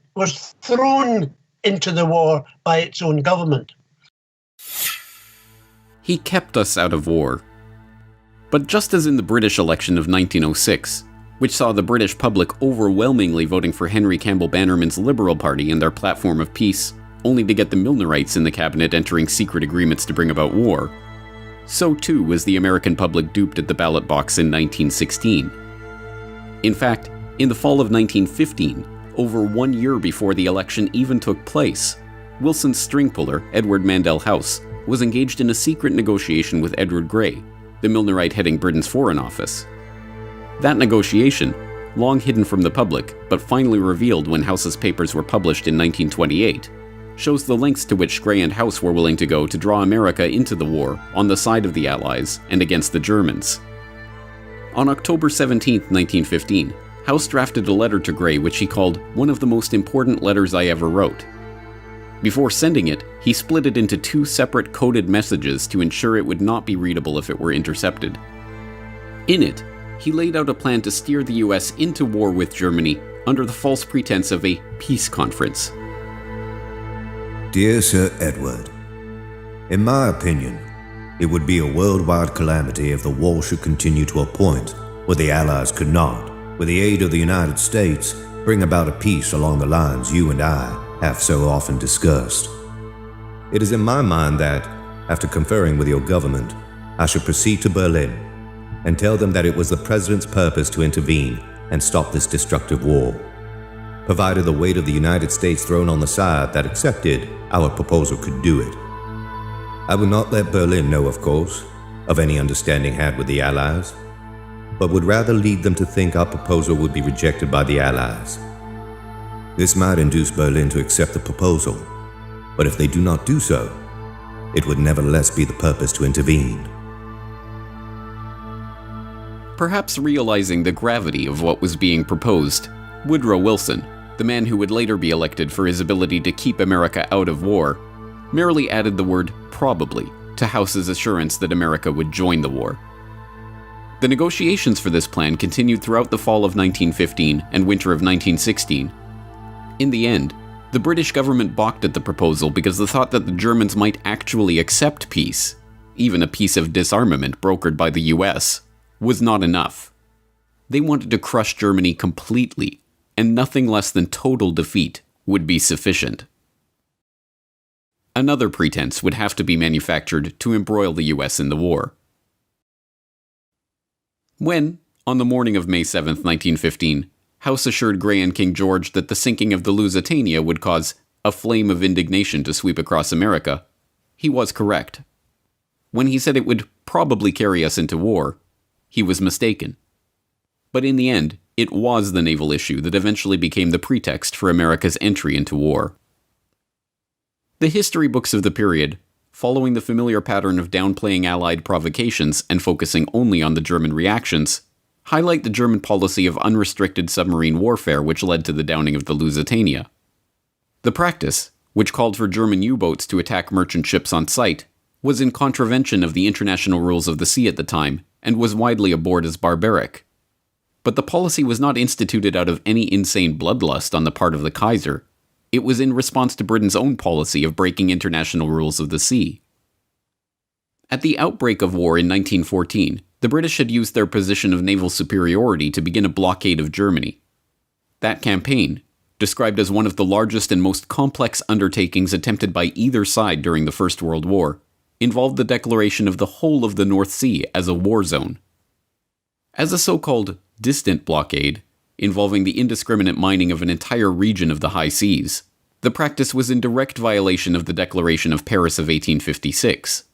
into the war by its own government. He kept us out of war. But just as in the British election of 1906, which saw the British public overwhelmingly voting for Henry Campbell Bannerman's Liberal Party and their platform of peace, only to get the Milnerites in the cabinet entering secret agreements to bring about war, so too was the American public duped at the ballot box in 1916. In fact, in the fall of 1915, over 1 year before the election even took place, Wilson's string puller, Edward Mandell House, was engaged in a secret negotiation with Edward Grey, the Milnerite heading Britain's Foreign Office. That negotiation, long hidden from the public, but finally revealed when House's papers were published in 1928, shows the lengths to which Grey and House were willing to go to draw America into the war on the side of the Allies and against the Germans. On October 17, 1915, House drafted a letter to Grey which he called one of the most important letters I ever wrote. Before sending it, he split it into 2 separate coded messages to ensure it would not be readable if it were intercepted. In it, he laid out a plan to steer the US into war with Germany under the false pretense of a peace conference. Dear Sir Edward, in my opinion, it would be a worldwide calamity if the war should continue to a point where the Allies could not, with the aid of the United States, bring about a peace along the lines you and I have so often discussed. It is in my mind that, after conferring with your government, I should proceed to Berlin and tell them that it was the President's purpose to intervene and stop this destructive war, provided the weight of the United States thrown on the side that accepted our proposal could do it. I would not let Berlin know, of course, of any understanding had with the Allies, but would rather lead them to think our proposal would be rejected by the Allies. This might induce Berlin to accept the proposal, but if they do not do so, it would nevertheless be the purpose to intervene. Perhaps realizing the gravity of what was being proposed, Woodrow Wilson, the man who would later be elected for his ability to keep America out of war, merely added the word probably to House's assurance that America would join the war. The negotiations for this plan continued throughout the fall of 1915 and winter of 1916. In the end, the British government balked at the proposal because the thought that the Germans might actually accept peace, even a peace of disarmament brokered by the US, was not enough. They wanted to crush Germany completely, and nothing less than total defeat would be sufficient. Another pretense would have to be manufactured to embroil the US in the war. When, on the morning of May 7, 1915, House assured Grey and King George that the sinking of the Lusitania would cause a flame of indignation to sweep across America, he was correct. When he said it would probably carry us into war, he was mistaken. But in the end, it was the naval issue that eventually became the pretext for America's entry into war. The history books of the period, following the familiar pattern of downplaying Allied provocations and focusing only on the German reactions, highlight the German policy of unrestricted submarine warfare which led to the downing of the Lusitania. The practice, which called for German U-boats to attack merchant ships on sight, was in contravention of the international rules of the sea at the time, and was widely abhorred as barbaric. But the policy was not instituted out of any insane bloodlust on the part of the Kaiser. It was in response to Britain's own policy of breaking international rules of the sea. At the outbreak of war in 1914, the British had used their position of naval superiority to begin a blockade of Germany. That campaign, described as one of the largest and most complex undertakings attempted by either side during the First World War, involved the declaration of the whole of the North Sea as a war zone. As a so-called distant blockade, involving the indiscriminate mining of an entire region of the high seas, the practice was in direct violation of the Declaration of Paris of 1856.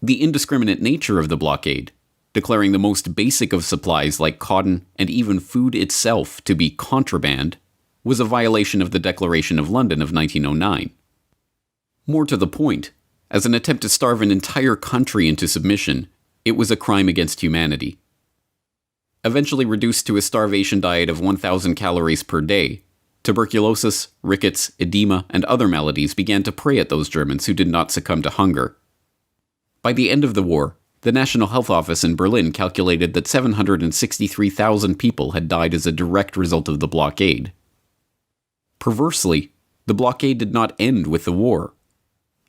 The indiscriminate nature of the blockade, declaring the most basic of supplies like cotton and even food itself to be contraband, was a violation of the Declaration of London of 1909. More to the point, as an attempt to starve an entire country into submission, it was a crime against humanity. Eventually reduced to a starvation diet of 1,000 calories per day, tuberculosis, rickets, edema, and other maladies began to prey at those Germans who did not succumb to hunger. By the end of the war, the National Health Office in Berlin calculated that 763,000 people had died as a direct result of the blockade. Perversely, the blockade did not end with the war.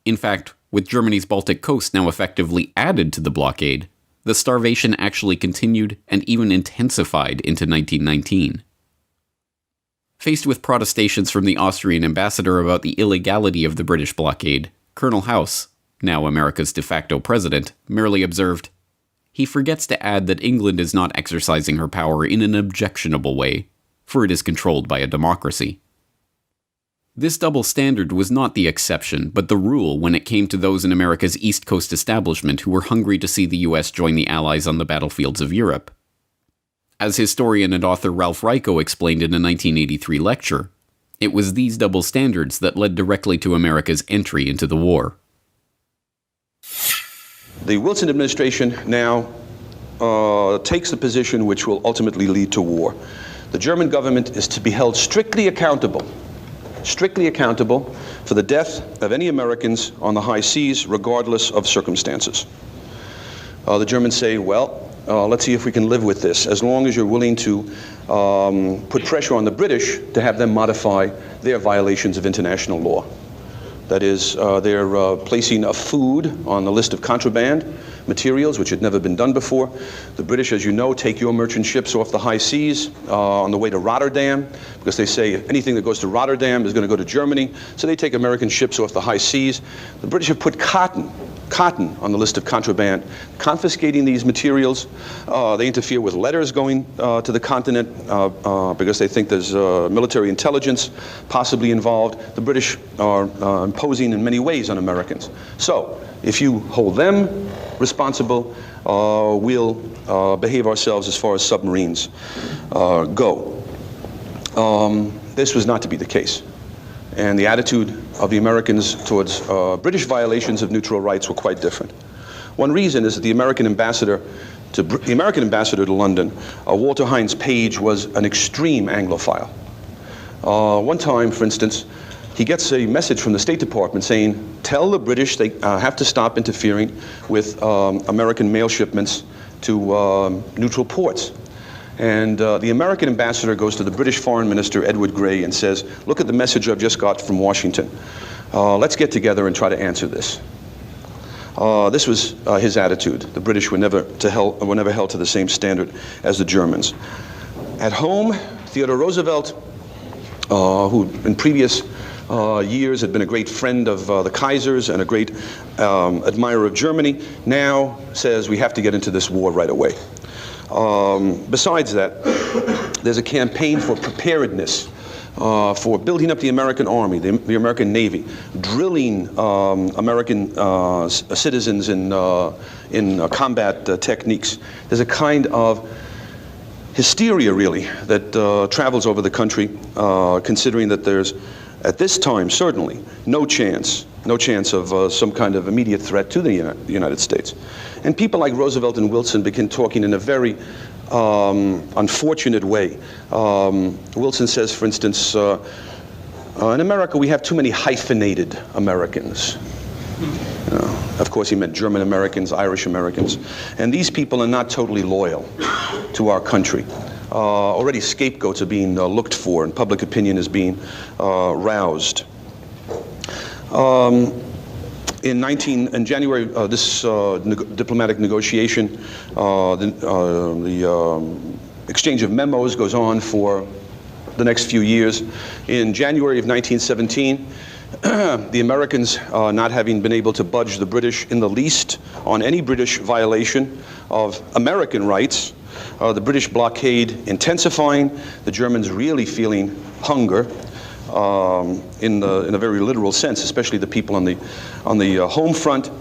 In fact, with Germany's Baltic coast now effectively added to the blockade, the starvation actually continued and even intensified into 1919. Faced with protestations from the Austrian ambassador about the illegality of the British blockade, Colonel House, now America's de facto president, merely observed, "He forgets to add that England is not exercising her power in an objectionable way, for it is controlled by a democracy." This double standard was not the exception, but the rule when it came to those in America's East Coast establishment who were hungry to see the US join the Allies on the battlefields of Europe. As historian and author Ralph Raico explained in a 1983 lecture, it was these double standards that led directly to America's entry into the war. The Wilson administration now takes the position which will ultimately lead to war. The German government is to be held strictly accountable for the death of any Americans on the high seas, regardless of circumstances. The Germans say, well, let's see if we can live with this, as long as you're willing to put pressure on the British to have them modify their violations of international law. That is, they're placing a food on the list of contraband materials, which had never been done before. The British, as you know, take your merchant ships off the high seas on the way to Rotterdam, because they say anything that goes to Rotterdam is going to go to Germany. So they take American ships off the high seas. The British have put cotton on the list of contraband, confiscating these materials. They interfere with letters going to the continent because they think there's military intelligence possibly involved. The British are imposing in many ways on Americans. So if you hold them responsible, we'll behave ourselves as far as submarines go. This was not to be the case. And the attitude of the Americans towards British violations of neutral rights were quite different. One reason is that the American ambassador to London, Walter Hines Page, was an extreme Anglophile. One time, for instance, he gets a message from the State Department saying, tell the British they have to stop interfering with American mail shipments to neutral ports. And the American ambassador goes to the British Foreign Minister, Edward Grey, and says, look at the message I've just got from Washington. Let's get together and try to answer this. This was his attitude. The British were never held to the same standard as the Germans. At home, Theodore Roosevelt, who in previous years had been a great friend of the Kaisers and a great admirer of Germany, now says we have to get into this war right away. Besides that, there's a campaign for preparedness, for building up the American Army, the American Navy, drilling American citizens in combat techniques. There's a kind of hysteria, really, that travels over the country, considering that there's, at this time, certainly, no chance of some kind of immediate threat to the United States. And people like Roosevelt and Wilson begin talking in a very unfortunate way. Wilson says, for instance, in America we have too many hyphenated Americans. Of course, he meant German Americans, Irish Americans. And these people are not totally loyal to our country. Already scapegoats are being looked for, and public opinion is being roused. In January, this diplomatic negotiation, the exchange of memos goes on for the next few years. In January of 1917, the Americans, not having been able to budge the British in the least on any British violation of American rights, the British blockade intensifying, the Germans really feeling hunger in a very literal sense, especially the people on the home front.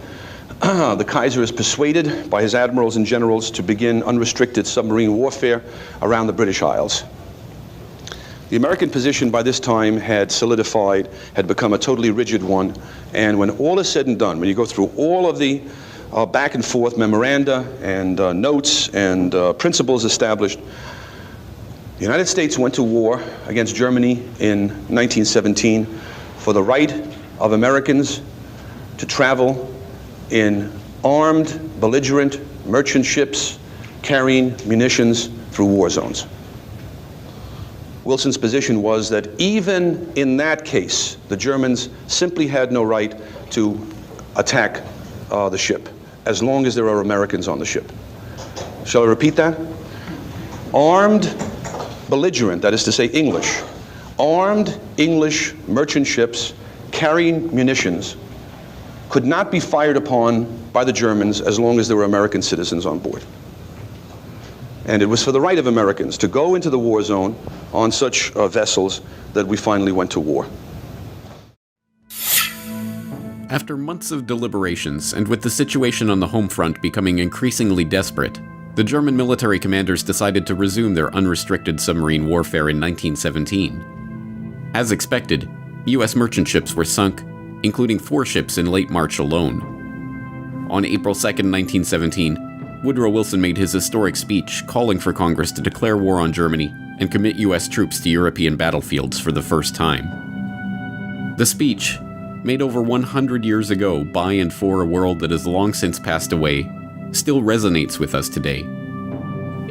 The Kaiser is persuaded by his admirals and generals to begin unrestricted submarine warfare around the British Isles. The American position by this time had solidified, had become a totally rigid one, and when all is said and done, when you go through all of the back and forth memoranda and notes and principles established, the United States went to war against Germany in 1917 for the right of Americans to travel in armed, belligerent merchant ships carrying munitions through war zones. Wilson's position was that even in that case, the Germans simply had no right to attack the ship, as long as there are Americans on the ship. Shall I repeat that? Armed, belligerent, that is to say English, armed English merchant ships carrying munitions could not be fired upon by the Germans as long as there were American citizens on board. And it was for the right of Americans to go into the war zone on such vessels that we finally went to war. After months of deliberations, and with the situation on the home front becoming increasingly desperate, the German military commanders decided to resume their unrestricted submarine warfare in 1917. As expected, U.S. merchant ships were sunk, including 4 ships in late March alone. On April 2, 1917, Woodrow Wilson made his historic speech calling for Congress to declare war on Germany and commit U.S. troops to European battlefields for the first time. The speech, made over 100 years ago by and for a world that has long since passed away, still resonates with us today.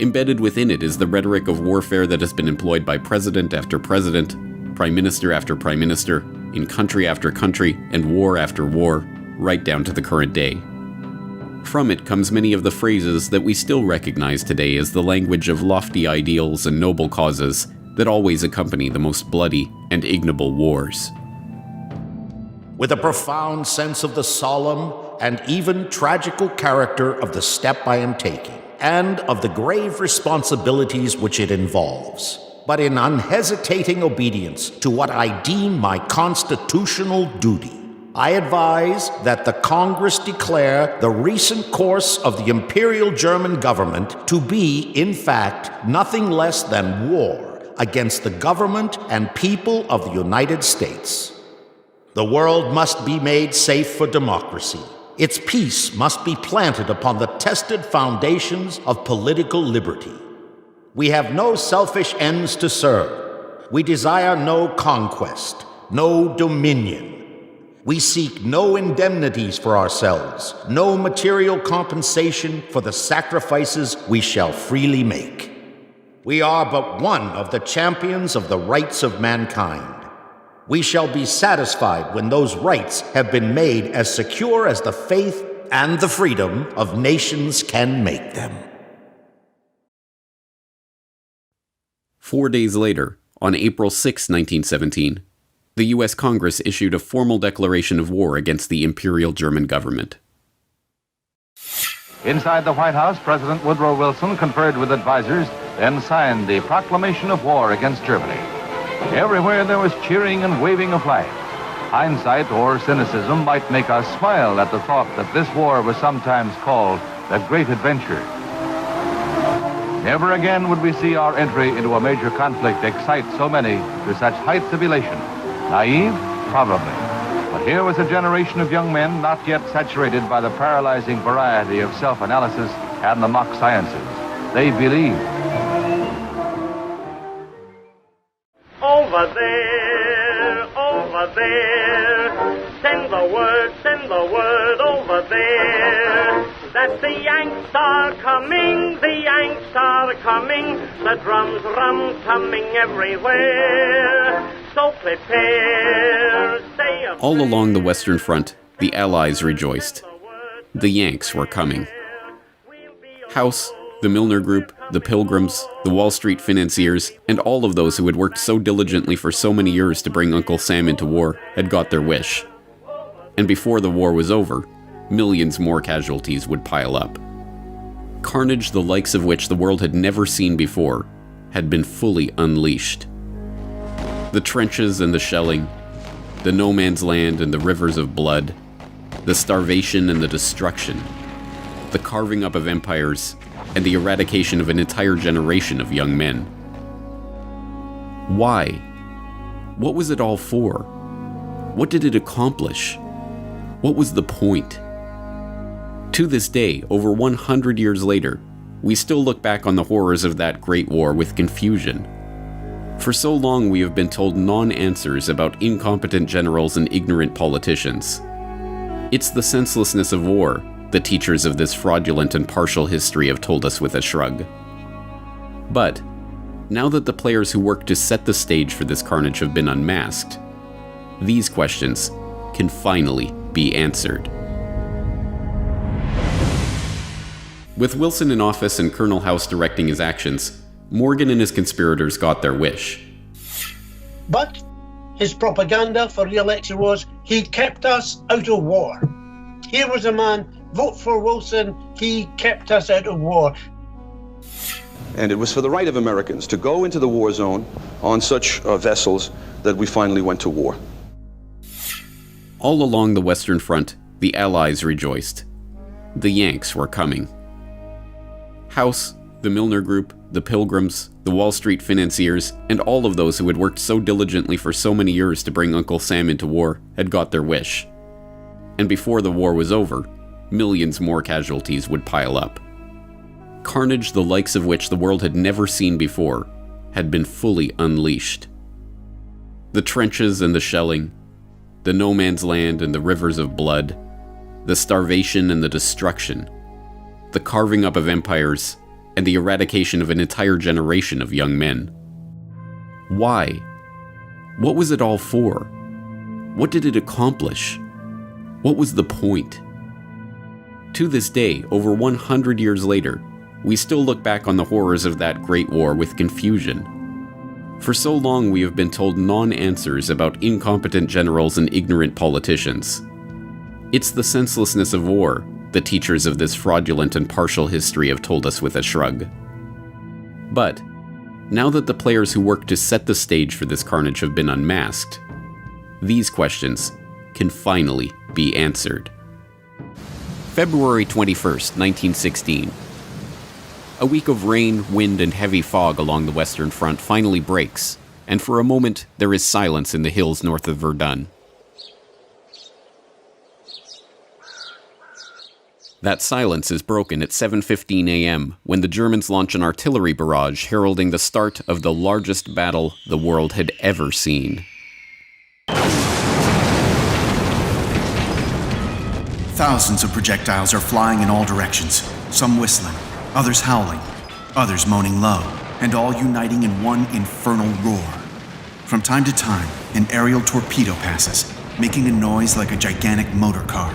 Embedded within it is the rhetoric of warfare that has been employed by president after president, prime minister after prime minister, in country after country, and war after war, right down to the current day. From it comes many of the phrases that we still recognize today as the language of lofty ideals and noble causes that always accompany the most bloody and ignoble wars. With a profound sense of the solemn and even tragical character of the step I am taking, and of the grave responsibilities which it involves, but in unhesitating obedience to what I deem my constitutional duty, I advise that the Congress declare the recent course of the Imperial German government to be, in fact, nothing less than war against the government and people of the United States. The world must be made safe for democracy. Its peace must be planted upon the tested foundations of political liberty. We have no selfish ends to serve. We desire no conquest, no dominion. We seek no indemnities for ourselves, no material compensation for the sacrifices we shall freely make. We are but one of the champions of the rights of mankind. We shall be satisfied when those rights have been made as secure as the faith and the freedom of nations can make them. 4 days later, on April 6, 1917, the U.S. Congress issued a formal declaration of war against the Imperial German government. Inside the White House, President Woodrow Wilson conferred with advisors, then signed the proclamation of war against Germany. Everywhere there was cheering and waving of flags. Hindsight or cynicism might make us smile at the thought that this war was sometimes called the Great Adventure. Never again would we see our entry into a major conflict excite so many to such heights of elation. Naive? Probably. But here was a generation of young men not yet saturated by the paralyzing variety of self-analysis and the mock sciences. They believed. Over there, over over there. Send the word over there. That the Yanks are coming, the Yanks are coming. The drums coming everywhere. So prepare, say a All along the Western Front, the Allies rejoiced. The Yanks were coming. House, the Milner Group, the Pilgrims, the Wall Street financiers, and all of those who had worked so diligently for so many years to bring Uncle Sam into war had got their wish. And before the war was over, millions more casualties would pile up. Carnage the likes of which the world had never seen before had been fully unleashed. The trenches and the shelling, the no man's land and the rivers of blood, the starvation and the destruction, the carving up of empires, and the eradication of an entire generation of young men. Why? What was it all for? What did it accomplish? What was the point? To this day, over 100 years later, we still look back on the horrors of that great war with confusion. For so long we have been told non-answers about incompetent generals and ignorant politicians. It's the senselessness of war the teachers of this fraudulent and partial history have told us with a shrug. But, now that the players who worked to set the stage for this carnage have been unmasked, these questions can finally be answered. With Wilson in office and Colonel House directing his actions, Morgan and his conspirators got their wish. But his propaganda for re-election was he kept us out of war. Here was a man, vote for Wilson, he kept us out of war. And it was for the right of Americans to go into the war zone on such vessels that we finally went to war. All along the Western Front, the Allies rejoiced. The Yanks were coming. House, the Milner Group, the Pilgrims, the Wall Street financiers, and all of those who had worked so diligently for so many years to bring Uncle Sam into war had got their wish. And before the war was over, millions more casualties would pile up. Carnage the likes of which the world had never seen before had been fully unleashed. The trenches and the shelling, the no man's land and the rivers of blood, the starvation and the destruction, the carving up of empires, and the eradication of an entire generation of young men. Why? What was it all for? What did it accomplish? What was the point? To this day, over 100 years later, we still look back on the horrors of that great war with confusion. For so long we have been told non-answers about incompetent generals and ignorant politicians. It's the senselessness of war the teachers of this fraudulent and partial history have told us with a shrug. But, now that the players who worked to set the stage for this carnage have been unmasked, these questions can finally be answered. February 21st, 1916. A week of rain, wind, and heavy fog along the Western Front finally breaks, and for a moment there is silence in the hills north of Verdun. That silence is broken at 7:15 a.m. when the Germans launch an artillery barrage heralding the start of the largest battle the world had ever seen. Thousands of projectiles are flying in all directions, some whistling, others howling, others moaning low, and all uniting in one infernal roar. From time to time, an aerial torpedo passes, making a noise like a gigantic motor car.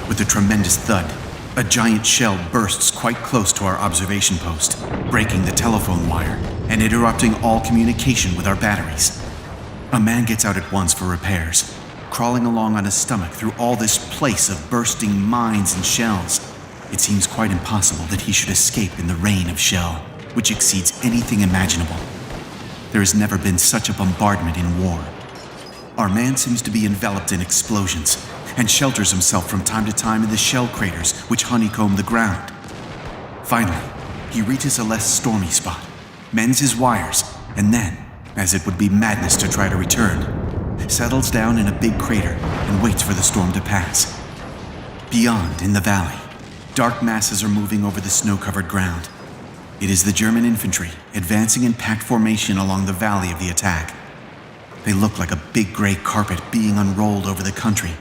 With a tremendous thud, a giant shell bursts quite close to our observation post, breaking the telephone wire and interrupting all communication with our batteries. A man gets out at once for repairs, crawling along on his stomach through all this place of bursting mines and shells. It seems quite impossible that he should escape in the rain of shell, which exceeds anything imaginable. There has never been such a bombardment in war. Our man seems to be enveloped in explosions, and shelters himself from time to time in the shell craters which honeycomb the ground. Finally, he reaches a less stormy spot, mends his wires, and then, as it would be madness to try to return, settles down in a big crater and waits for the storm to pass. Beyond, in the valley, dark masses are moving over the snow-covered ground. It is the German infantry advancing in packed formation along the valley of the attack. They look like a big gray carpet being unrolled over the country.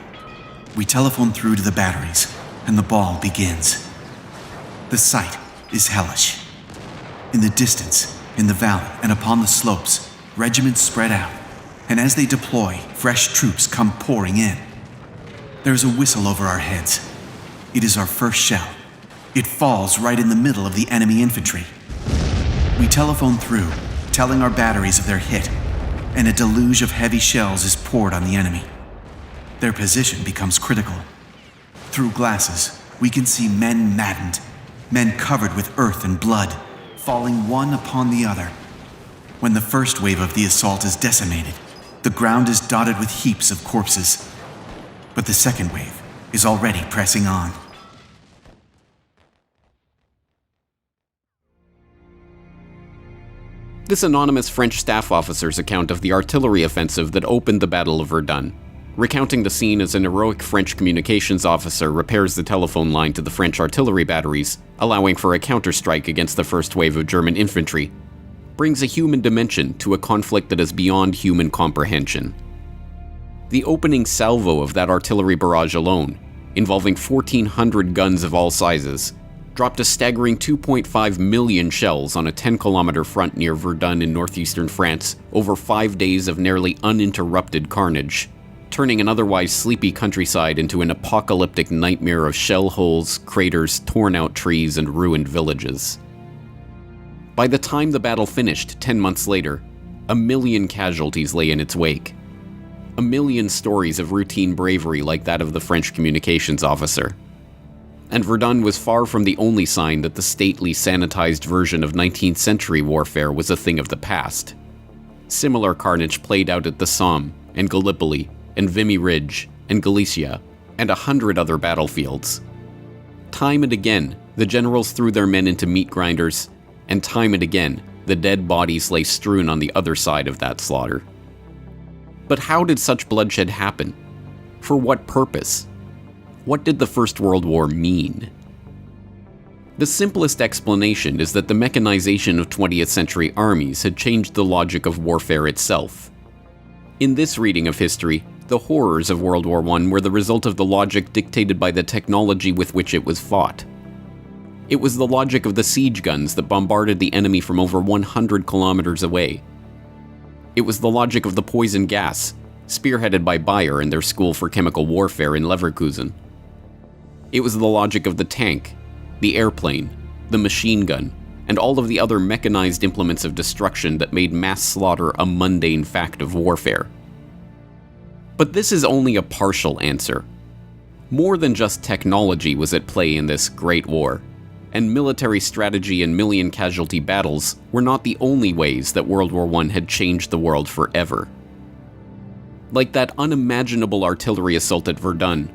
We telephone through to the batteries, and the ball begins. The sight is hellish. In the distance, in the valley, and upon the slopes, regiments spread out, and as they deploy, fresh troops come pouring in. There's a whistle over our heads. It is our first shell. It falls right in the middle of the enemy infantry. We telephone through, telling our batteries of their hit, and a deluge of heavy shells is poured on the enemy. Their position becomes critical. Through glasses, we can see men maddened, men covered with earth and blood, falling one upon the other. When the first wave of the assault is decimated, the ground is dotted with heaps of corpses. But the second wave is already pressing on. This anonymous French staff officer's account of the artillery offensive that opened the Battle of Verdun, recounting the scene as an heroic French communications officer repairs the telephone line to the French artillery batteries, allowing for a counterstrike against the first wave of German infantry, brings a human dimension to a conflict that is beyond human comprehension. The opening salvo of that artillery barrage alone, involving 1,400 guns of all sizes, dropped a staggering 2.5 million shells on a 10-kilometer front near Verdun in northeastern France over 5 days of nearly uninterrupted carnage, turning an otherwise sleepy countryside into an apocalyptic nightmare of shell holes, craters, torn-out trees, and ruined villages. By the time the battle finished 10 months later, 1 million casualties lay in its wake. 1 million stories of routine bravery like that of the French communications officer. And Verdun was far from the only sign that the stately, sanitized version of 19th century warfare was a thing of the past. Similar carnage played out at the Somme, and Gallipoli, and Vimy Ridge, and Galicia, and 100 other battlefields. Time and again, the generals threw their men into meat grinders, and time and again, the dead bodies lay strewn on the other side of that slaughter. But how did such bloodshed happen? For what purpose? What did the First World War mean? The simplest explanation is that the mechanization of 20th century armies had changed the logic of warfare itself. In this reading of history, the horrors of World War I were the result of the logic dictated by the technology with which it was fought. It was the logic of the siege guns that bombarded the enemy from over 100 kilometers away. It was the logic of the poison gas, spearheaded by Bayer and their School for Chemical Warfare in Leverkusen. It was the logic of the tank, the airplane, the machine gun, and all of the other mechanized implements of destruction that made mass slaughter a mundane fact of warfare. But this is only a partial answer. More than just technology was at play in this Great War, and military strategy and million casualty battles were not the only ways that World War I had changed the world forever. Like that unimaginable artillery assault at Verdun,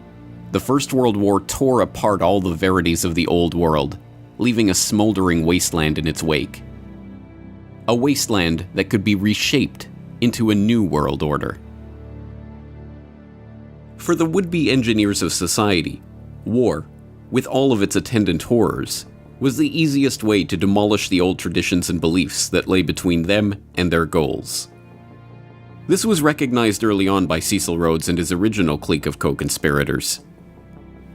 the First World War tore apart all the verities of the old world, leaving a smoldering wasteland in its wake. A wasteland that could be reshaped into a new world order. For the would-be engineers of society, war, with all of its attendant horrors, was the easiest way to demolish the old traditions and beliefs that lay between them and their goals. This was recognized early on by Cecil Rhodes and his original clique of co-conspirators.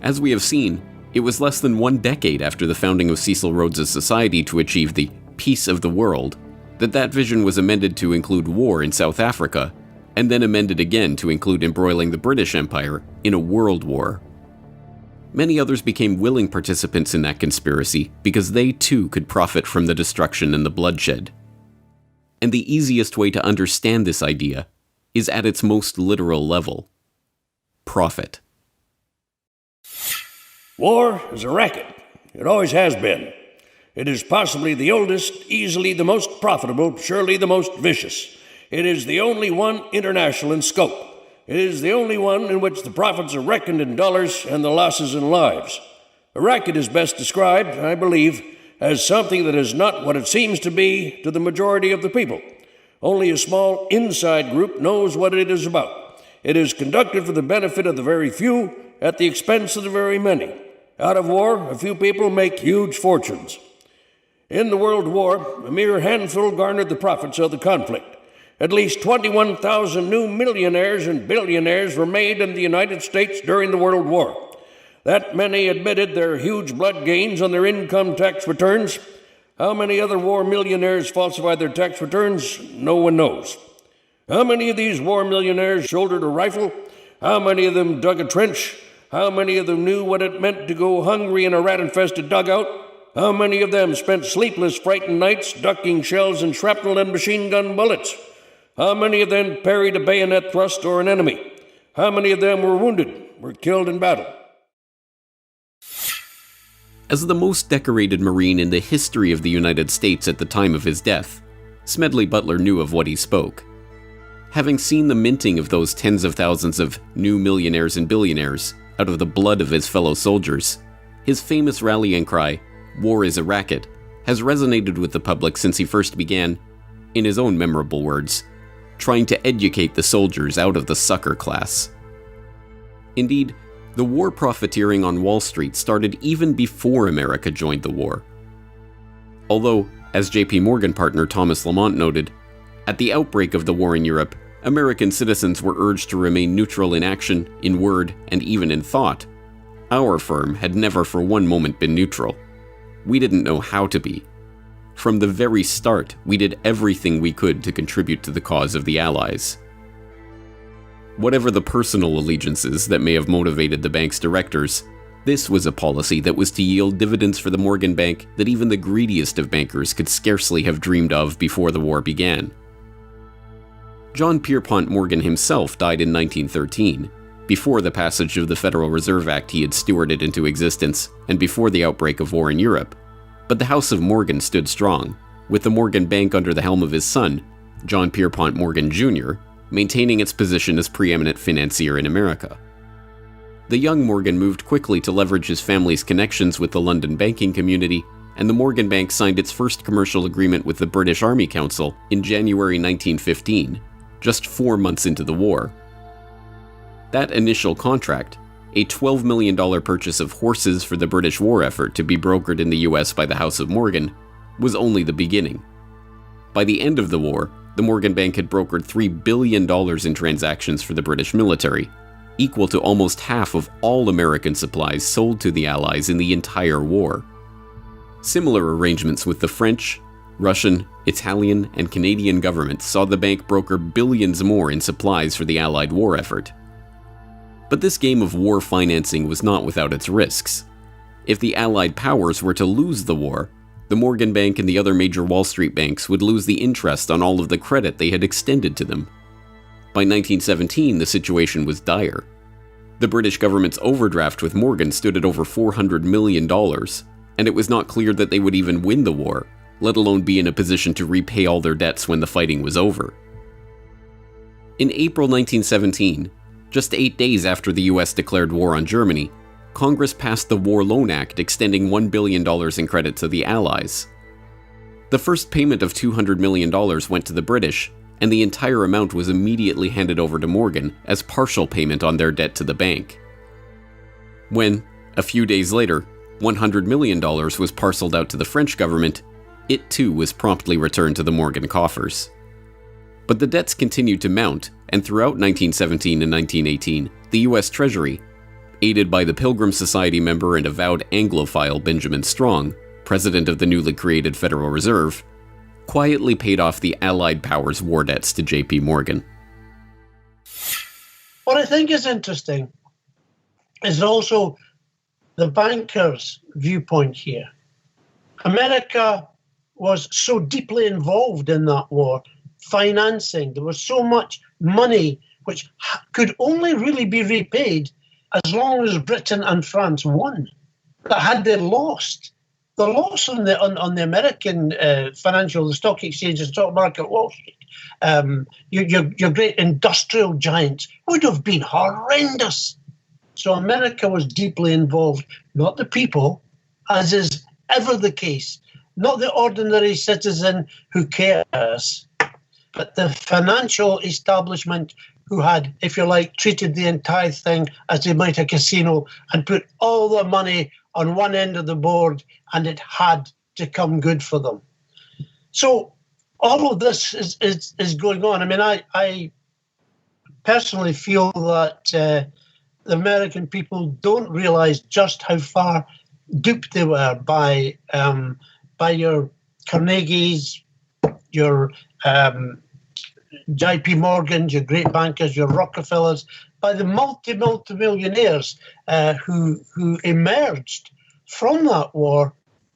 As we have seen, it was less than 1 decade after the founding of Cecil Rhodes' society to achieve the peace of the world that vision was amended to include war in South Africa, and then amended again to include embroiling the British Empire in a world war. Many others became willing participants in that conspiracy because they too could profit from the destruction and the bloodshed. And the easiest way to understand this idea is at its most literal level: profit. War is a racket. It always has been. It is possibly the oldest, easily the most profitable, surely the most vicious. It is the only one international in scope. It is the only one in which the profits are reckoned in dollars and the losses in lives. A racket is best described, I believe, as something that is not what it seems to be to the majority of the people. Only a small inside group knows what it is about. It is conducted for the benefit of the very few at the expense of the very many. Out of war, a few people make huge fortunes. In the World War, a mere handful garnered the profits of the conflict. At least 21,000 new millionaires and billionaires were made in the United States during the World War. That many admitted their huge blood gains on their income tax returns. How many other war millionaires falsified their tax returns? No one knows. How many of these war millionaires shouldered a rifle? How many of them dug a trench? How many of them knew what it meant to go hungry in a rat-infested dugout? How many of them spent sleepless, frightened nights ducking shells and shrapnel and machine gun bullets? How many of them parried a bayonet thrust or an enemy? How many of them were wounded, were killed in battle? As the most decorated Marine in the history of the United States at the time of his death, Smedley Butler knew of what he spoke. Having seen the minting of those tens of thousands of new millionaires and billionaires out of the blood of his fellow soldiers, his famous rallying cry, "War is a racket," has resonated with the public since he first began, in his own memorable words, trying to educate the soldiers out of the sucker class. Indeed, the war profiteering on Wall Street started even before America joined the war. Although, as JP Morgan partner Thomas Lamont noted, at the outbreak of the war in Europe, American citizens were urged to remain neutral in action, in word, and even in thought. Our firm had never for one moment been neutral. We didn't know how to be. From the very start, we did everything we could to contribute to the cause of the Allies. Whatever the personal allegiances that may have motivated the bank's directors, this was a policy that was to yield dividends for the Morgan Bank that even the greediest of bankers could scarcely have dreamed of before the war began. John Pierpont Morgan himself died in 1913, before the passage of the Federal Reserve Act he had stewarded into existence, and before the outbreak of war in Europe. But the House of Morgan stood strong, with the Morgan Bank under the helm of his son, John Pierpont Morgan Jr., maintaining its position as preeminent financier in America. The young Morgan moved quickly to leverage his family's connections with the London banking community, and the Morgan Bank signed its first commercial agreement with the British Army Council in January 1915, just 4 months into the war. That initial contract, a $12 million purchase of horses for the British war effort to be brokered in the US by the House of Morgan, was only the beginning. By the end of the war, the Morgan Bank had brokered $3 billion in transactions for the British military, equal to almost half of all American supplies sold to the Allies in the entire war. Similar arrangements with the French, Russian, Italian, and Canadian governments saw the bank broker billions more in supplies for the Allied war effort. But this game of war financing was not without its risks. If the Allied powers were to lose the war, the Morgan Bank and the other major Wall Street banks would lose the interest on all of the credit they had extended to them. By 1917, the situation was dire. The British government's overdraft with Morgan stood at over $400 million, and it was not clear that they would even win the war, let alone be in a position to repay all their debts when the fighting was over. In April 1917, just 8 days after the US declared war on Germany, Congress passed the War Loan Act extending $1 billion in credit to the Allies. The first payment of $200 million went to the British, and the entire amount was immediately handed over to Morgan as partial payment on their debt to the bank. When, a few days later, $100 million was parceled out to the French government, it too was promptly returned to the Morgan coffers. But the debts continued to mount, and throughout 1917 and 1918, the US Treasury, aided by the Pilgrim Society member and avowed Anglophile Benjamin Strong, president of the newly created Federal Reserve, quietly paid off the Allied powers' war debts to JP Morgan. What I think is interesting is also the bankers' viewpoint here. America was so deeply involved in that war, financing. There was so much money which could only really be repaid as long as Britain and France won. That had they lost, the loss on the American financial, the stock exchange, the stock market, Wall Street, your great industrial giants would have been horrendous. So America was deeply involved, not the people, as is ever the case, not the ordinary citizen who cares, but the financial establishment who had, if you like, treated the entire thing as they might a casino and put all the money on one end of the board, and it had to come good for them. So all of this is going on. I mean, I personally feel that the American people don't realize just how far duped they were by your Carnegies, your J.P. Morgans, your great bankers, your Rockefellers, by the multi-millionaires who emerged from that war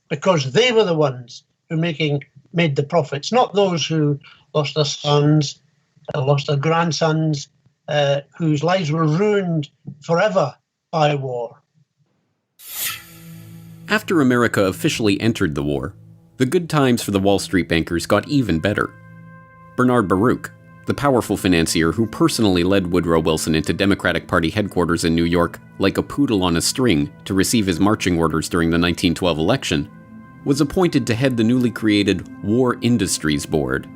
because they were the ones who made the profits, not those who lost their sons, lost their grandsons, whose lives were ruined forever by war. After America officially entered the war, the good times for the Wall Street bankers got even better. Bernard Baruch, the powerful financier who personally led Woodrow Wilson into Democratic Party headquarters in New York like a poodle on a string to receive his marching orders during the 1912 election, was appointed to head the newly created War Industries Board.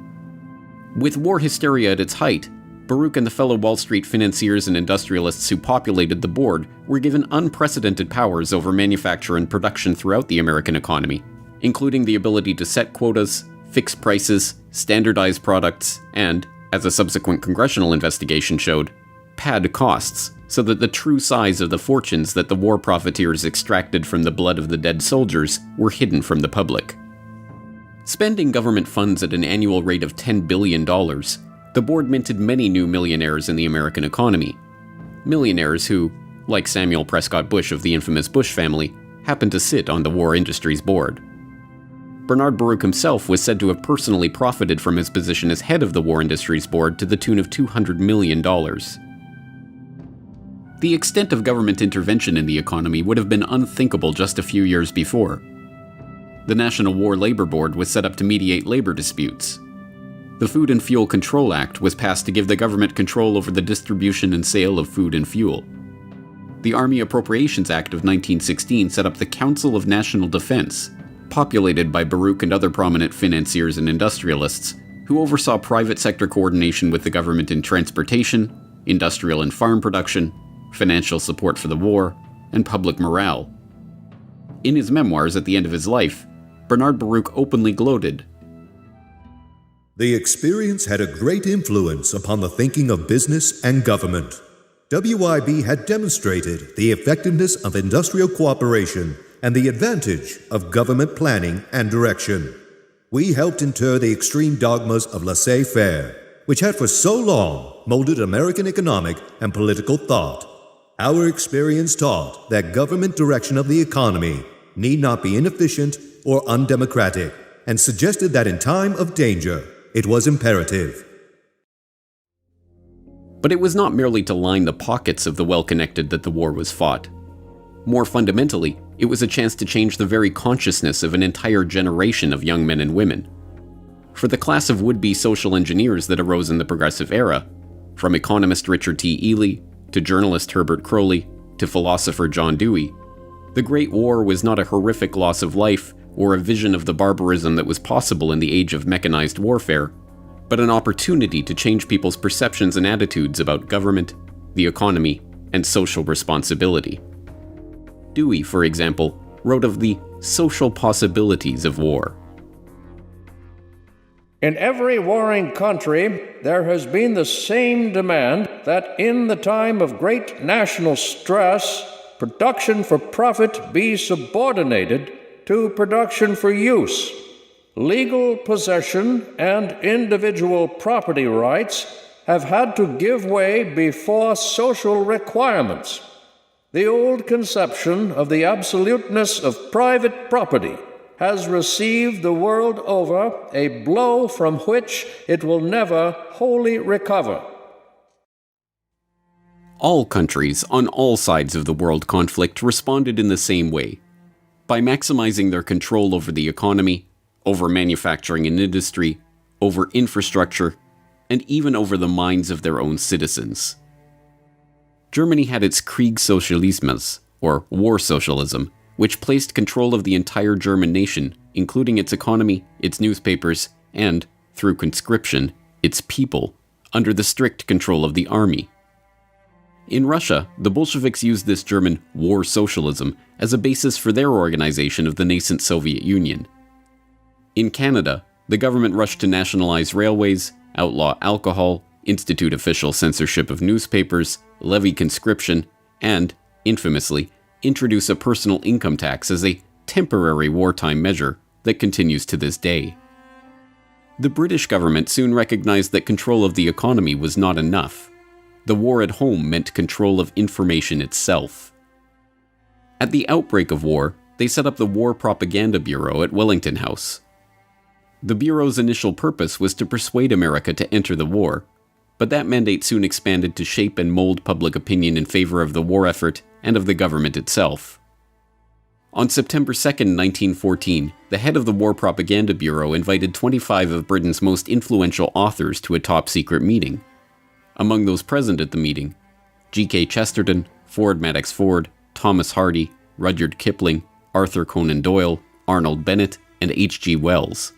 With war hysteria at its height, Baruch and the fellow Wall Street financiers and industrialists who populated the board were given unprecedented powers over manufacture and production throughout the American economy, including the ability to set quotas, fix prices, standardize products, and, as a subsequent congressional investigation showed, pad costs so that the true size of the fortunes that the war profiteers extracted from the blood of the dead soldiers were hidden from the public. Spending government funds at an annual rate of $10 billion, the board minted many new millionaires in the American economy. Millionaires who, like Samuel Prescott Bush of the infamous Bush family, happened to sit on the War Industries Board. Bernard Baruch himself was said to have personally profited from his position as head of the War Industries Board to the tune of $200 million. The extent of government intervention in the economy would have been unthinkable just a few years before. The National War Labor Board was set up to mediate labor disputes. The Food and Fuel Control Act was passed to give the government control over the distribution and sale of food and fuel. The Army Appropriations Act of 1916 set up the Council of National Defense, populated by Baruch and other prominent financiers and industrialists, who oversaw private sector coordination with the government in transportation, industrial and farm production, financial support for the war, and public morale. In his memoirs at the end of his life, Bernard Baruch openly gloated, "The experience had a great influence upon the thinking of business and government. WIB had demonstrated the effectiveness of industrial cooperation and the advantage of government planning and direction. We helped inter the extreme dogmas of laissez-faire, which had for so long molded American economic and political thought. Our experience taught that government direction of the economy need not be inefficient or undemocratic, and suggested that in time of danger, it was imperative." But it was not merely to line the pockets of the well-connected that the war was fought. More fundamentally, it was a chance to change the very consciousness of an entire generation of young men and women. For the class of would-be social engineers that arose in the Progressive Era, from economist Richard T. Ely, to journalist Herbert Croly, to philosopher John Dewey, the Great War was not a horrific loss of life or a vision of the barbarism that was possible in the age of mechanized warfare, but an opportunity to change people's perceptions and attitudes about government, the economy, and social responsibility. Dewey, for example, wrote of the social possibilities of war. In every warring country, there has been the same demand that in the time of great national stress, production for profit be subordinated to production for use. Legal possession and individual property rights have had to give way before social requirements. The old conception of the absoluteness of private property has received the world over a blow from which it will never wholly recover. All countries on all sides of the world conflict responded in the same way, by maximizing their control over the economy, over manufacturing and industry, over infrastructure, and even over the minds of their own citizens. Germany had its Kriegssozialismus, or war socialism, which placed control of the entire German nation, including its economy, its newspapers, and, through conscription, its people, under the strict control of the army. In Russia, the Bolsheviks used this German war socialism as a basis for their organization of the nascent Soviet Union. In Canada, The government rushed to nationalize railways, outlaw alcohol, institute official censorship of newspapers, levy conscription, and, infamously, introduce a personal income tax as a temporary wartime measure that continues to this day. The British government soon recognized that control of the economy was not enough. The war at home meant control of information itself. At the outbreak of war, they set up the War Propaganda Bureau at Wellington House. The Bureau's initial purpose was to persuade America to enter the war, but that mandate soon expanded to shape and mold public opinion in favor of the war effort and of the government itself. On September 2, 1914, the head of the War Propaganda Bureau invited 25 of Britain's most influential authors to a top-secret meeting. Among those present at the meeting, G.K. Chesterton, Ford Madox Ford, Thomas Hardy, Rudyard Kipling, Arthur Conan Doyle, Arnold Bennett, and H.G. Wells.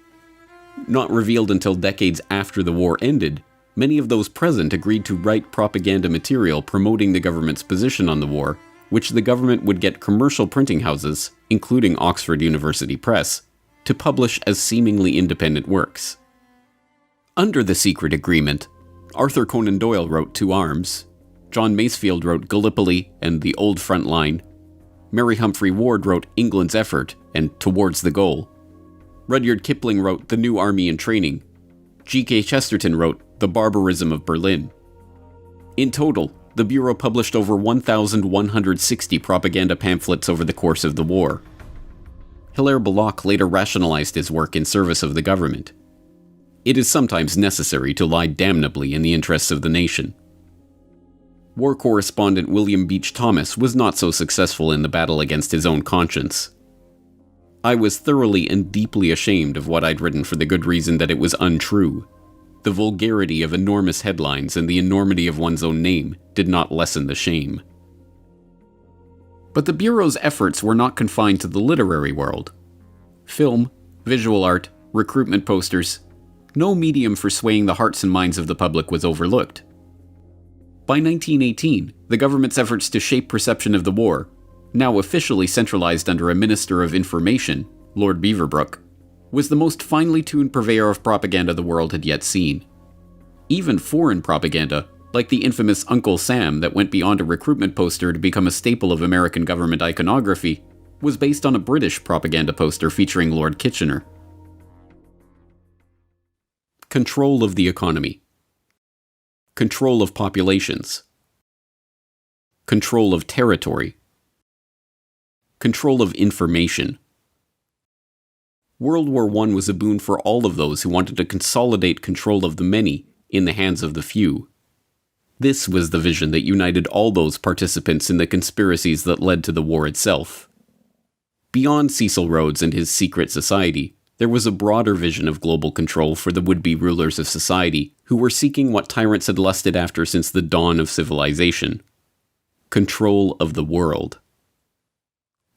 Not revealed until decades after the war ended, many of those present agreed to write propaganda material promoting the government's position on the war, which the government would get commercial printing houses, including Oxford University Press, to publish as seemingly independent works. Under the secret agreement, Arthur Conan Doyle wrote To Arms, John Masefield wrote Gallipoli and The Old Front Line, Mary Humphrey Ward wrote England's Effort and Towards the Goal, Rudyard Kipling wrote The New Army in Training, G.K. Chesterton wrote The Barbarism of Berlin. In total, the Bureau published over 1,160 propaganda pamphlets over the course of the war. Hilaire Belloc later rationalized his work in service of the government. It is sometimes necessary to lie damnably in the interests of the nation. War correspondent William Beach Thomas was not so successful in the battle against his own conscience. I was thoroughly and deeply ashamed of what I'd written for the good reason that it was untrue. The vulgarity of enormous headlines and the enormity of one's own name did not lessen the shame. But the Bureau's efforts were not confined to the literary world. Film, visual art, recruitment posters, no medium for swaying the hearts and minds of the public was overlooked. By 1918, the government's efforts to shape perception of the war, now officially centralized under a Minister of Information, Lord Beaverbrook, was the most finely tuned purveyor of propaganda the world had yet seen. Even foreign propaganda, like the infamous Uncle Sam that went beyond a recruitment poster to become a staple of American government iconography, was based on a British propaganda poster featuring Lord Kitchener. Control of the economy. Control of populations. Control of territory. Control of information. World War I was a boon for all of those who wanted to consolidate control of the many in the hands of the few. This was the vision that united all those participants in the conspiracies that led to the war itself. Beyond Cecil Rhodes and his secret society, there was a broader vision of global control for the would-be rulers of society who were seeking what tyrants had lusted after since the dawn of civilization: control of the world.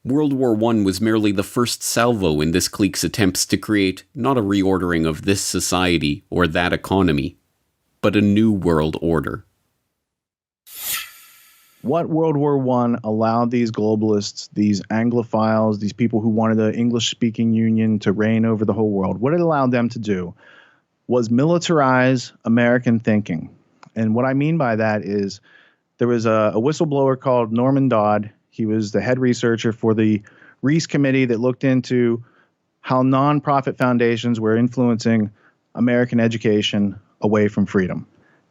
World War I was merely the first salvo in this clique's attempts to create not a reordering of this society or that economy, but a new world order. What World War I allowed these globalists, these Anglophiles, these people who wanted the English-speaking union to reign over the whole world, what it allowed them to do was militarize American thinking. And what I mean by that is there was a whistleblower called Norman Dodd. He was the head researcher for the Reese Committee that looked into how nonprofit foundations were influencing American education away from freedom.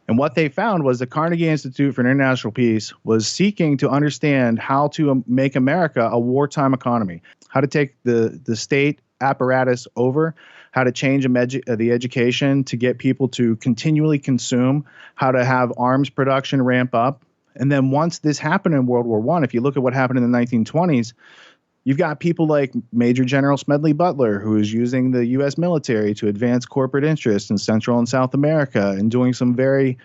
And what they found was the Carnegie Institute for International Peace was seeking to understand how to make America a wartime economy, how to take the state apparatus over, how to change the education to get people to continually consume, how to have arms production ramp up. And then once this happened in World War I, if you look at what happened in the 1920s, you've got people like Major General Smedley Butler, who is using the U.S. military to advance corporate interests in Central and South America and doing some very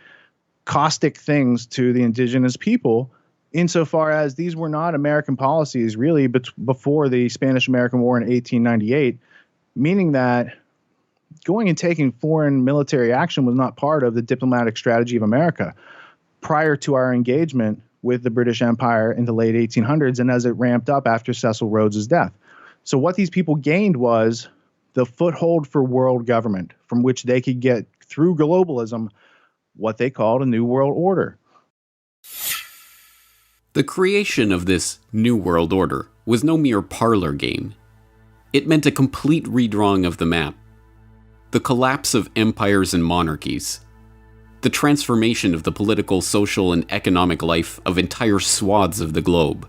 caustic things to the indigenous people, insofar as these were not American policies really before the Spanish-American War in 1898, meaning that going and taking foreign military action was not part of the diplomatic strategy of America prior to our engagement with the British Empire in the late 1800s and as it ramped up after Cecil Rhodes' death. So what these people gained was the foothold for world government from which they could get, through globalism, what they called a new world order. The creation of this new world order was no mere parlor game. It meant a complete redrawing of the map, the collapse of empires and monarchies, the transformation of the political, social, and economic life of entire swaths of the globe.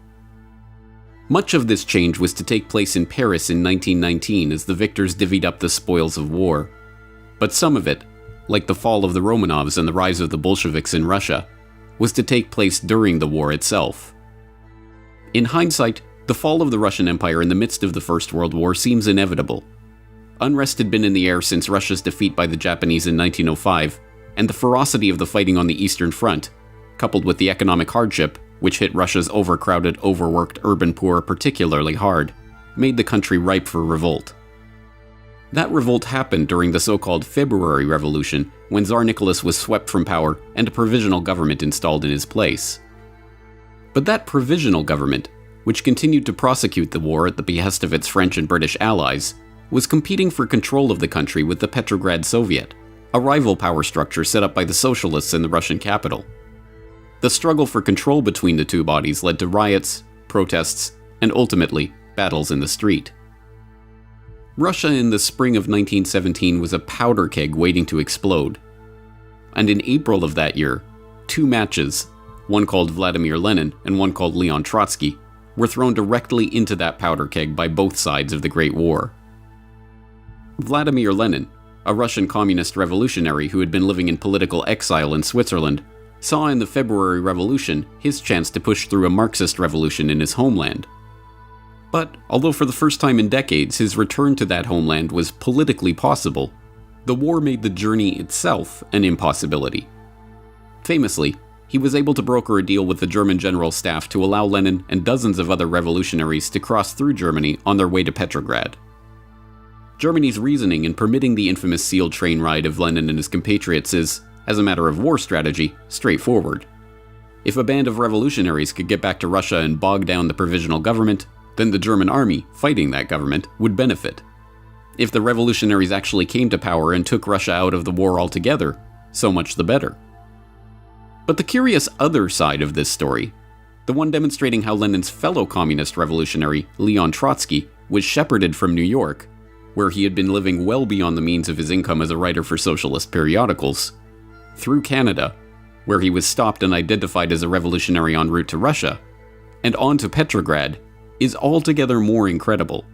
Much of this change was to take place in Paris in 1919 as the victors divvied up the spoils of war. But some of it, like the fall of the Romanovs and the rise of the Bolsheviks in Russia, was to take place during the war itself. In hindsight, the fall of the Russian Empire in the midst of the First World War seems inevitable. Unrest had been in the air since Russia's defeat by the Japanese in 1905, and the ferocity of the fighting on the Eastern Front, coupled with the economic hardship, which hit Russia's overcrowded, overworked urban poor particularly hard, made the country ripe for revolt. That revolt happened during the so-called February Revolution, when Tsar Nicholas was swept from power and a provisional government installed in his place. But that provisional government, which continued to prosecute the war at the behest of its French and British allies, was competing for control of the country with the Petrograd Soviet, a rival power structure set up by the socialists in the Russian capital. The struggle for control between the two bodies led to riots, protests, and ultimately, battles in the street. Russia in the spring of 1917 was a powder keg waiting to explode. And in April of that year, two matches, one called Vladimir Lenin and one called Leon Trotsky, were thrown directly into that powder keg by both sides of the Great War. Vladimir Lenin, a Russian communist revolutionary who had been living in political exile in Switzerland, saw in the February Revolution his chance to push through a Marxist revolution in his homeland. But, although for the first time in decades his return to that homeland was politically possible, the war made the journey itself an impossibility. Famously, he was able to broker a deal with the German General Staff to allow Lenin and dozens of other revolutionaries to cross through Germany on their way to Petrograd. Germany's reasoning in permitting the infamous SEAL train ride of Lenin and his compatriots is, as a matter of war strategy, straightforward. If a band of revolutionaries could get back to Russia and bog down the provisional government, then the German army, fighting that government, would benefit. If the revolutionaries actually came to power and took Russia out of the war altogether, so much the better. But the curious other side of this story, the one demonstrating how Lenin's fellow communist revolutionary, Leon Trotsky, was shepherded from New York, where he had been living well beyond the means of his income as a writer for socialist periodicals, through Canada, where he was stopped and identified as a revolutionary en route to Russia, and on to Petrograd, is altogether more incredible.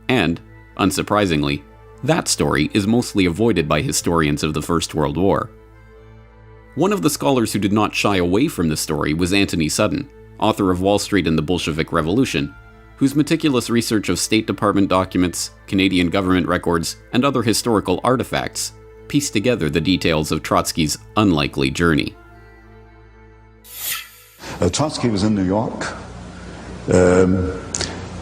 And, unsurprisingly, that story is mostly avoided by historians of the First World War. One of the scholars who did not shy away from the story was Anthony Sutton, author of Wall Street and the Bolshevik Revolution, whose meticulous research of State Department documents, Canadian government records, and other historical artifacts pieced together the details of Trotsky's unlikely journey. Trotsky was in New York.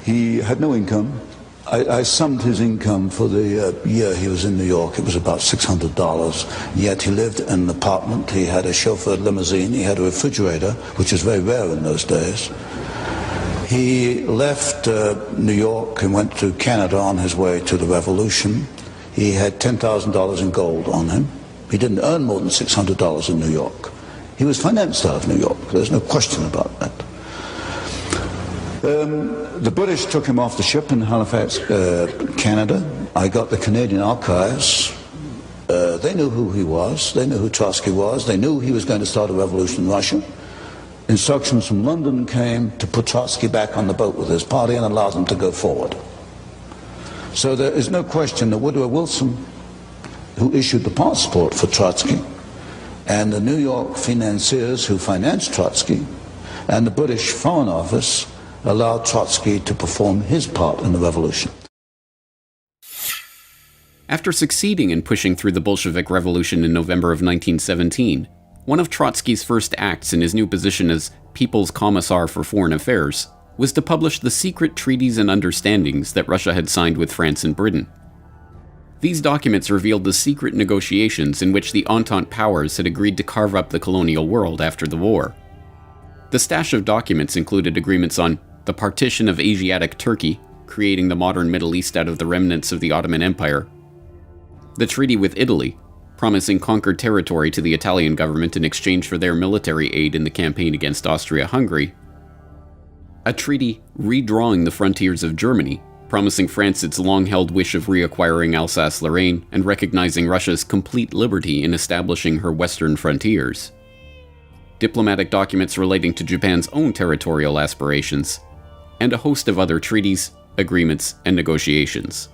He had no income. I summed his income for the year he was in New York. It was about $600. Yet he lived in an apartment. He had a chauffeured limousine. He had a refrigerator, which was very rare in those days. He left New York and went to Canada on his way to the revolution. He had $10,000 in gold on him. He didn't earn more than $600 in New York. He was financed out of New York. There's no question about that. The British took him off the ship in Halifax, Canada. I got the Canadian archives. They knew who he was. They knew who Trotsky was. They knew he was going to start a revolution in Russia. Instructions from London came to put Trotsky back on the boat with his party and allow them to go forward. So there is no question that Woodrow Wilson, who issued the passport for Trotsky, and the New York financiers who financed Trotsky, and the British Foreign Office allowed Trotsky to perform his part in the revolution. After succeeding in pushing through the Bolshevik Revolution in November of 1917, one of Trotsky's first acts in his new position as People's Commissar for Foreign Affairs was to publish the secret treaties and understandings that Russia had signed with France and Britain. These documents revealed the secret negotiations in which the Entente powers had agreed to carve up the colonial world after the war. The stash of documents included agreements on the partition of Asiatic Turkey, creating the modern Middle East out of the remnants of the Ottoman Empire. The treaty with Italy, promising conquered territory to the Italian government in exchange for their military aid in the campaign against Austria-Hungary. A treaty redrawing the frontiers of Germany, promising France its long-held wish of reacquiring Alsace-Lorraine and recognizing Russia's complete liberty in establishing her western frontiers. Diplomatic documents relating to Japan's own territorial aspirations, and a host of other treaties, agreements, and negotiations.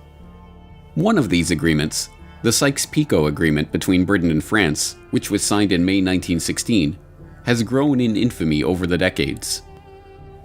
One of these agreements, the Sykes-Picot Agreement between Britain and France, which was signed in May 1916, has grown in infamy over the decades.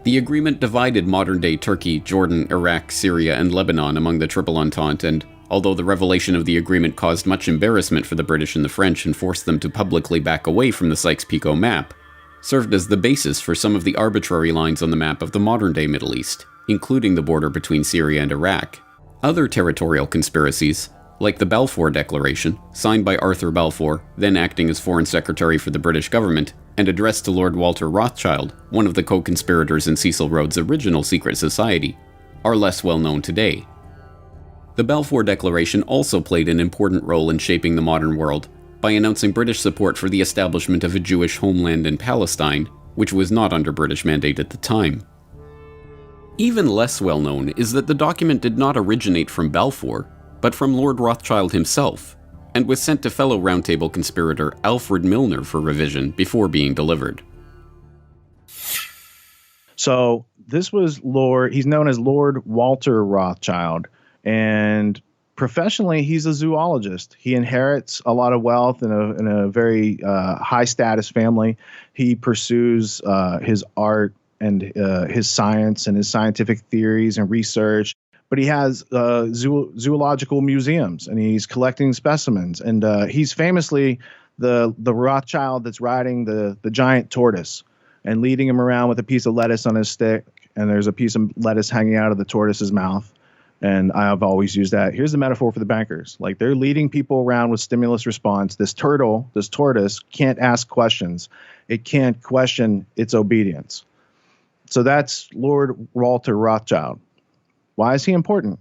The agreement divided modern-day Turkey, Jordan, Iraq, Syria, and Lebanon among the Triple Entente, and although the revelation of the agreement caused much embarrassment for the British and the French and forced them to publicly back away from the Sykes-Picot map, served as the basis for some of the arbitrary lines on the map of the modern-day Middle East, including the border between Syria and Iraq. Other territorial conspiracies, like the Balfour Declaration, signed by Arthur Balfour, then acting as Foreign Secretary for the British government, and addressed to Lord Walter Rothschild, one of the co-conspirators in Cecil Rhodes' original secret society, are less well known today. The Balfour Declaration also played an important role in shaping the modern world by announcing British support for the establishment of a Jewish homeland in Palestine, which was not under British mandate at the time. Even less well known is that the document did not originate from Balfour, but from Lord Rothschild himself, and was sent to fellow Round Table conspirator Alfred Milner for revision before being delivered. So this was he's known as Lord Walter Rothschild, and professionally he's a zoologist. He inherits a lot of wealth in a very high status family. He pursues his art and his science and his scientific theories and research. But he has zoological museums, and he's collecting specimens. And he's famously the Rothschild that's riding the giant tortoise and leading him around with a piece of lettuce on his stick. And there's a piece of lettuce hanging out of the tortoise's mouth. And I've always used that. Here's the metaphor for the bankers. Like, they're leading people around with stimulus response. This tortoise can't ask questions. It can't question its obedience. So that's Lord Walter Rothschild. Why is he important?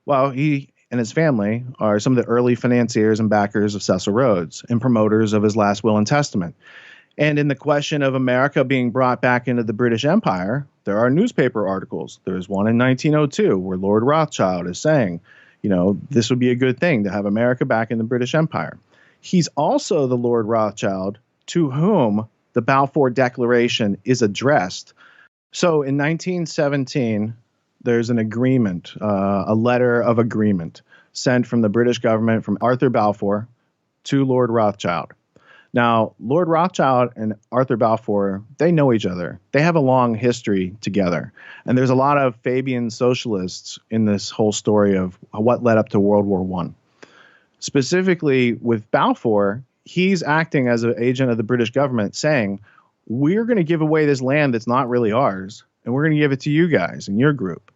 Well, he and his family are some of the early financiers and backers of Cecil Rhodes and promoters of his last will and testament. And in the question of America being brought back into the British Empire, there are newspaper articles. There's one in 1902 where Lord Rothschild is saying, this would be a good thing to have America back in the British Empire. He's also the Lord Rothschild to whom the Balfour Declaration is addressed. So in 1917, there's an agreement, a letter of agreement sent from the British government from Arthur Balfour to Lord Rothschild. Now, Lord Rothschild and Arthur Balfour, they know each other. They have a long history together. And there's a lot of Fabian socialists in this whole story of what led up to World War I. Specifically with Balfour, he's acting as an agent of the British government saying, we're going to give away this land that's not really ours, and we're going to give it to you guys and your group.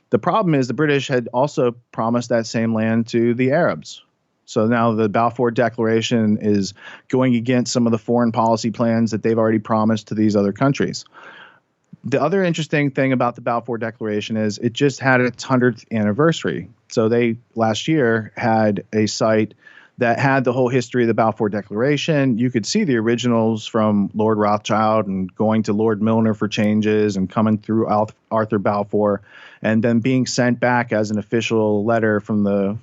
The problem is the British had also promised that same land to the Arabs. So now the Balfour Declaration is going against some of the foreign policy plans that they've already promised to these other countries. The other interesting thing about the Balfour Declaration is it just had its 100th anniversary. So they last year had a site that had the whole history of the Balfour Declaration. You could see the originals from Lord Rothschild and going to Lord Milner for changes and coming through Arthur Balfour and then being sent back as an official letter from the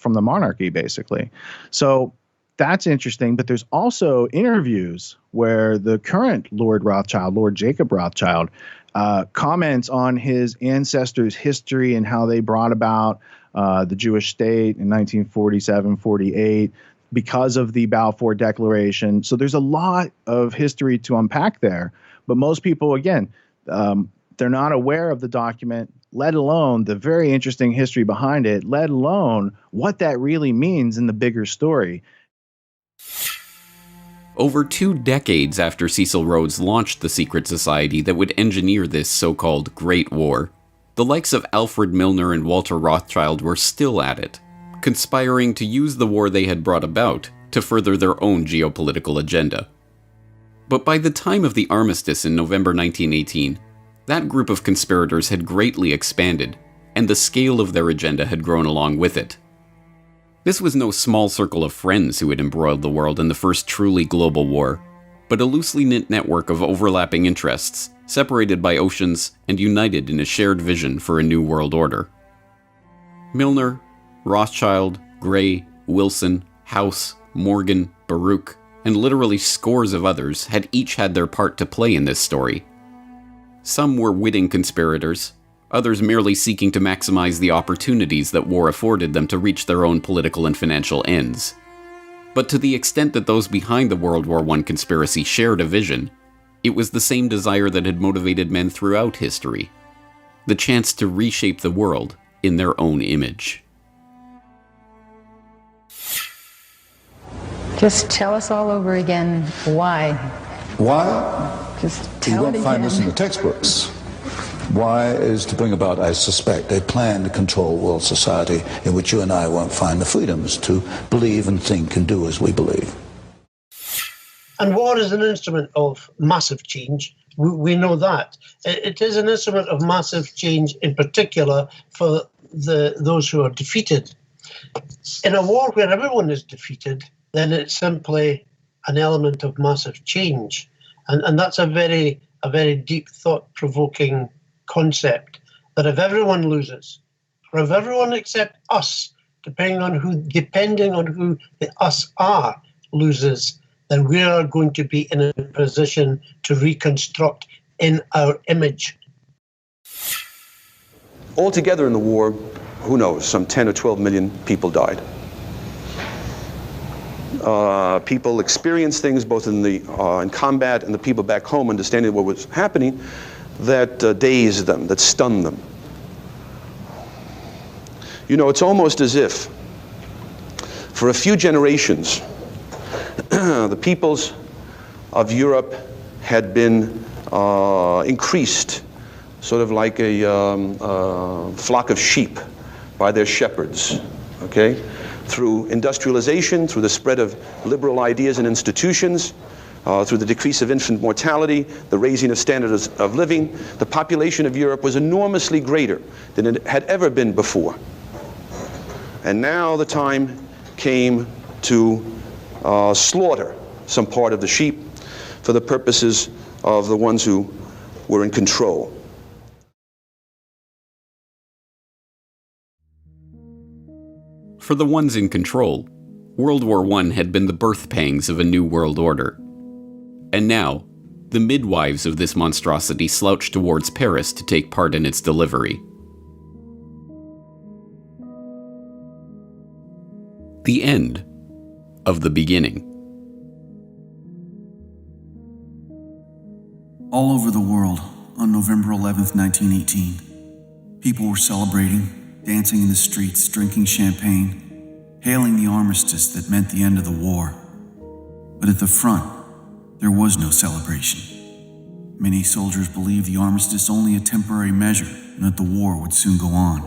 monarchy, basically. So that's interesting. But there's also interviews where the current Lord Rothschild, Lord Jacob Rothschild, comments on his ancestors' history and how they brought about the Jewish state in 1947-48 because of the Balfour Declaration. So there's a lot of history to unpack there. But most people, again, they're not aware of the document, let alone the very interesting history behind it, let alone what that really means in the bigger story. Over 2 decades after Cecil Rhodes launched the secret society that would engineer this so-called Great War, the likes of Alfred Milner and Walter Rothschild were still at it, conspiring to use the war they had brought about to further their own geopolitical agenda. But by the time of the armistice in November 1918, that group of conspirators had greatly expanded, and the scale of their agenda had grown along with it. This was no small circle of friends who had embroiled the world in the first truly global war, but a loosely knit network of overlapping interests, separated by oceans and united in a shared vision for a new world order. Milner, Rothschild, Gray, Wilson, House, Morgan, Baruch, and literally scores of others had each had their part to play in this story. Some were witting conspirators, others merely seeking to maximize the opportunities that war afforded them to reach their own political and financial ends. But to the extent that those behind the World War I conspiracy shared a vision, it was the same desire that had motivated men throughout history: the chance to reshape the world in their own image. Just tell us all over again why. Why? Just You tell won't it find again. this in the textbooks. Why is to bring about, I suspect, a plan to control world society in which you and I won't find the freedoms to believe and think and do as we believe. And war is an instrument of massive change. We know that. It is an instrument of massive change, in particular for those who are defeated. In a war where everyone is defeated, then it's simply an element of massive change. And that's a very deep, thought-provoking concept, that if everyone loses, or if everyone except us, depending on who the us are, loses, then we are going to be in a position to reconstruct in our image. Altogether in the war, who knows, some 10 or 12 million people died. People experienced things both in combat, and the people back home understanding what was happening, that dazed them, that stunned them. You know, it's almost as if for a few generations the peoples of Europe had been increased, sort of like a flock of sheep by their shepherds, okay? Through industrialization, through the spread of liberal ideas and institutions, through the decrease of infant mortality, the raising of standards of living, the population of Europe was enormously greater than it had ever been before. And now the time came to slaughter some part of the sheep for the purposes of the ones who were in control. For the ones in control, World War I had been the birth pangs of a new world order. And now, the midwives of this monstrosity slouched towards Paris to take part in its delivery. The end of the beginning. All over the world, on November 11th, 1918, people were celebrating, dancing in the streets, drinking champagne, hailing the armistice that meant the end of the war. But at the front, there was no celebration. Many soldiers believed the armistice only a temporary measure and that the war would soon go on.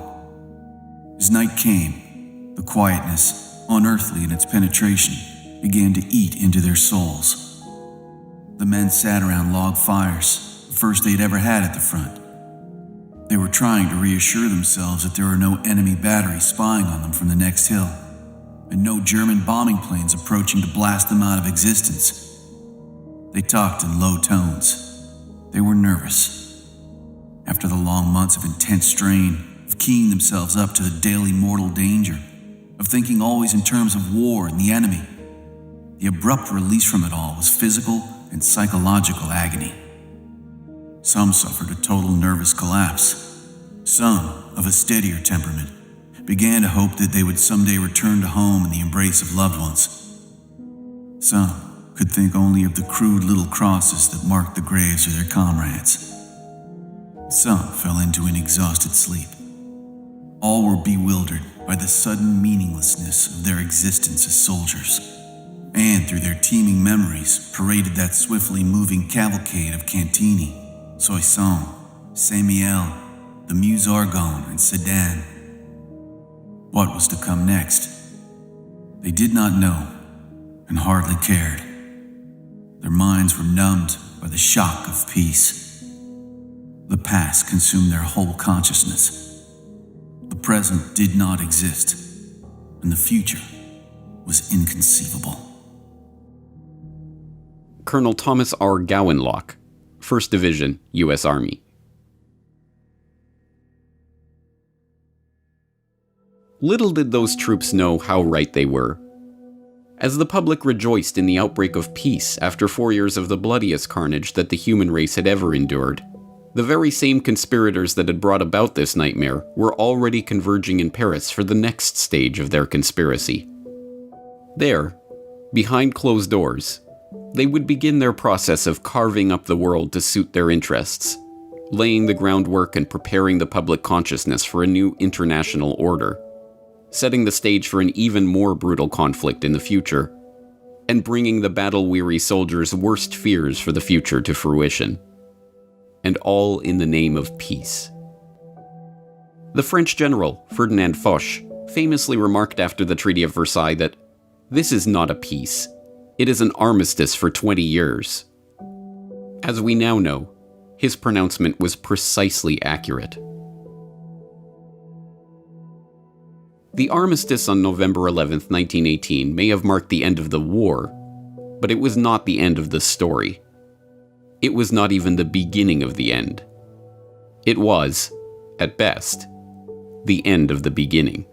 As night came, the quietness, unearthly in its penetration, began to eat into their souls. The men sat around log fires, the first they'd ever had at the front. They were trying to reassure themselves that there were no enemy batteries spying on them from the next hill, and no German bombing planes approaching to blast them out of existence. They talked in low tones. They were nervous. After the long months of intense strain, of keying themselves up to the daily mortal danger, of thinking always in terms of war and the enemy, the abrupt release from it all was physical and psychological agony. Some suffered a total nervous collapse. Some, of a steadier temperament, began to hope that they would someday return to home in the embrace of loved ones. Some could think only of the crude little crosses that marked the graves of their comrades. Some fell into an exhausted sleep. All were bewildered by the sudden meaninglessness of their existence as soldiers, and through their teeming memories paraded that swiftly moving cavalcade of Cantini, Soissons, Saint-Mihiel, the Meuse Argonne, and Sedan. What was to come next? They did not know, and hardly cared. Their minds were numbed by the shock of peace. The past consumed their whole consciousness. present did not exist, and the future was inconceivable. Colonel Thomas R. Gowanlock, 1st Division, U.S. Army. Little did those troops know how right they were. As the public rejoiced in the outbreak of peace after 4 years of the bloodiest carnage that the human race had ever endured, the very same conspirators that had brought about this nightmare were already converging in Paris for the next stage of their conspiracy. There, behind closed doors, they would begin their process of carving up the world to suit their interests, laying the groundwork and preparing the public consciousness for a new international order, setting the stage for an even more brutal conflict in the future, and bringing the battle-weary soldiers' worst fears for the future to fruition. And all in the name of peace. The French general, Ferdinand Foch, famously remarked after the Treaty of Versailles that, "This is not a peace. It is an armistice for 20 years. As we now know, his pronouncement was precisely accurate. The armistice on November 11, 1918 may have marked the end of the war, but it was not the end of the story. It was not even the beginning of the end. It was, at best, the end of the beginning.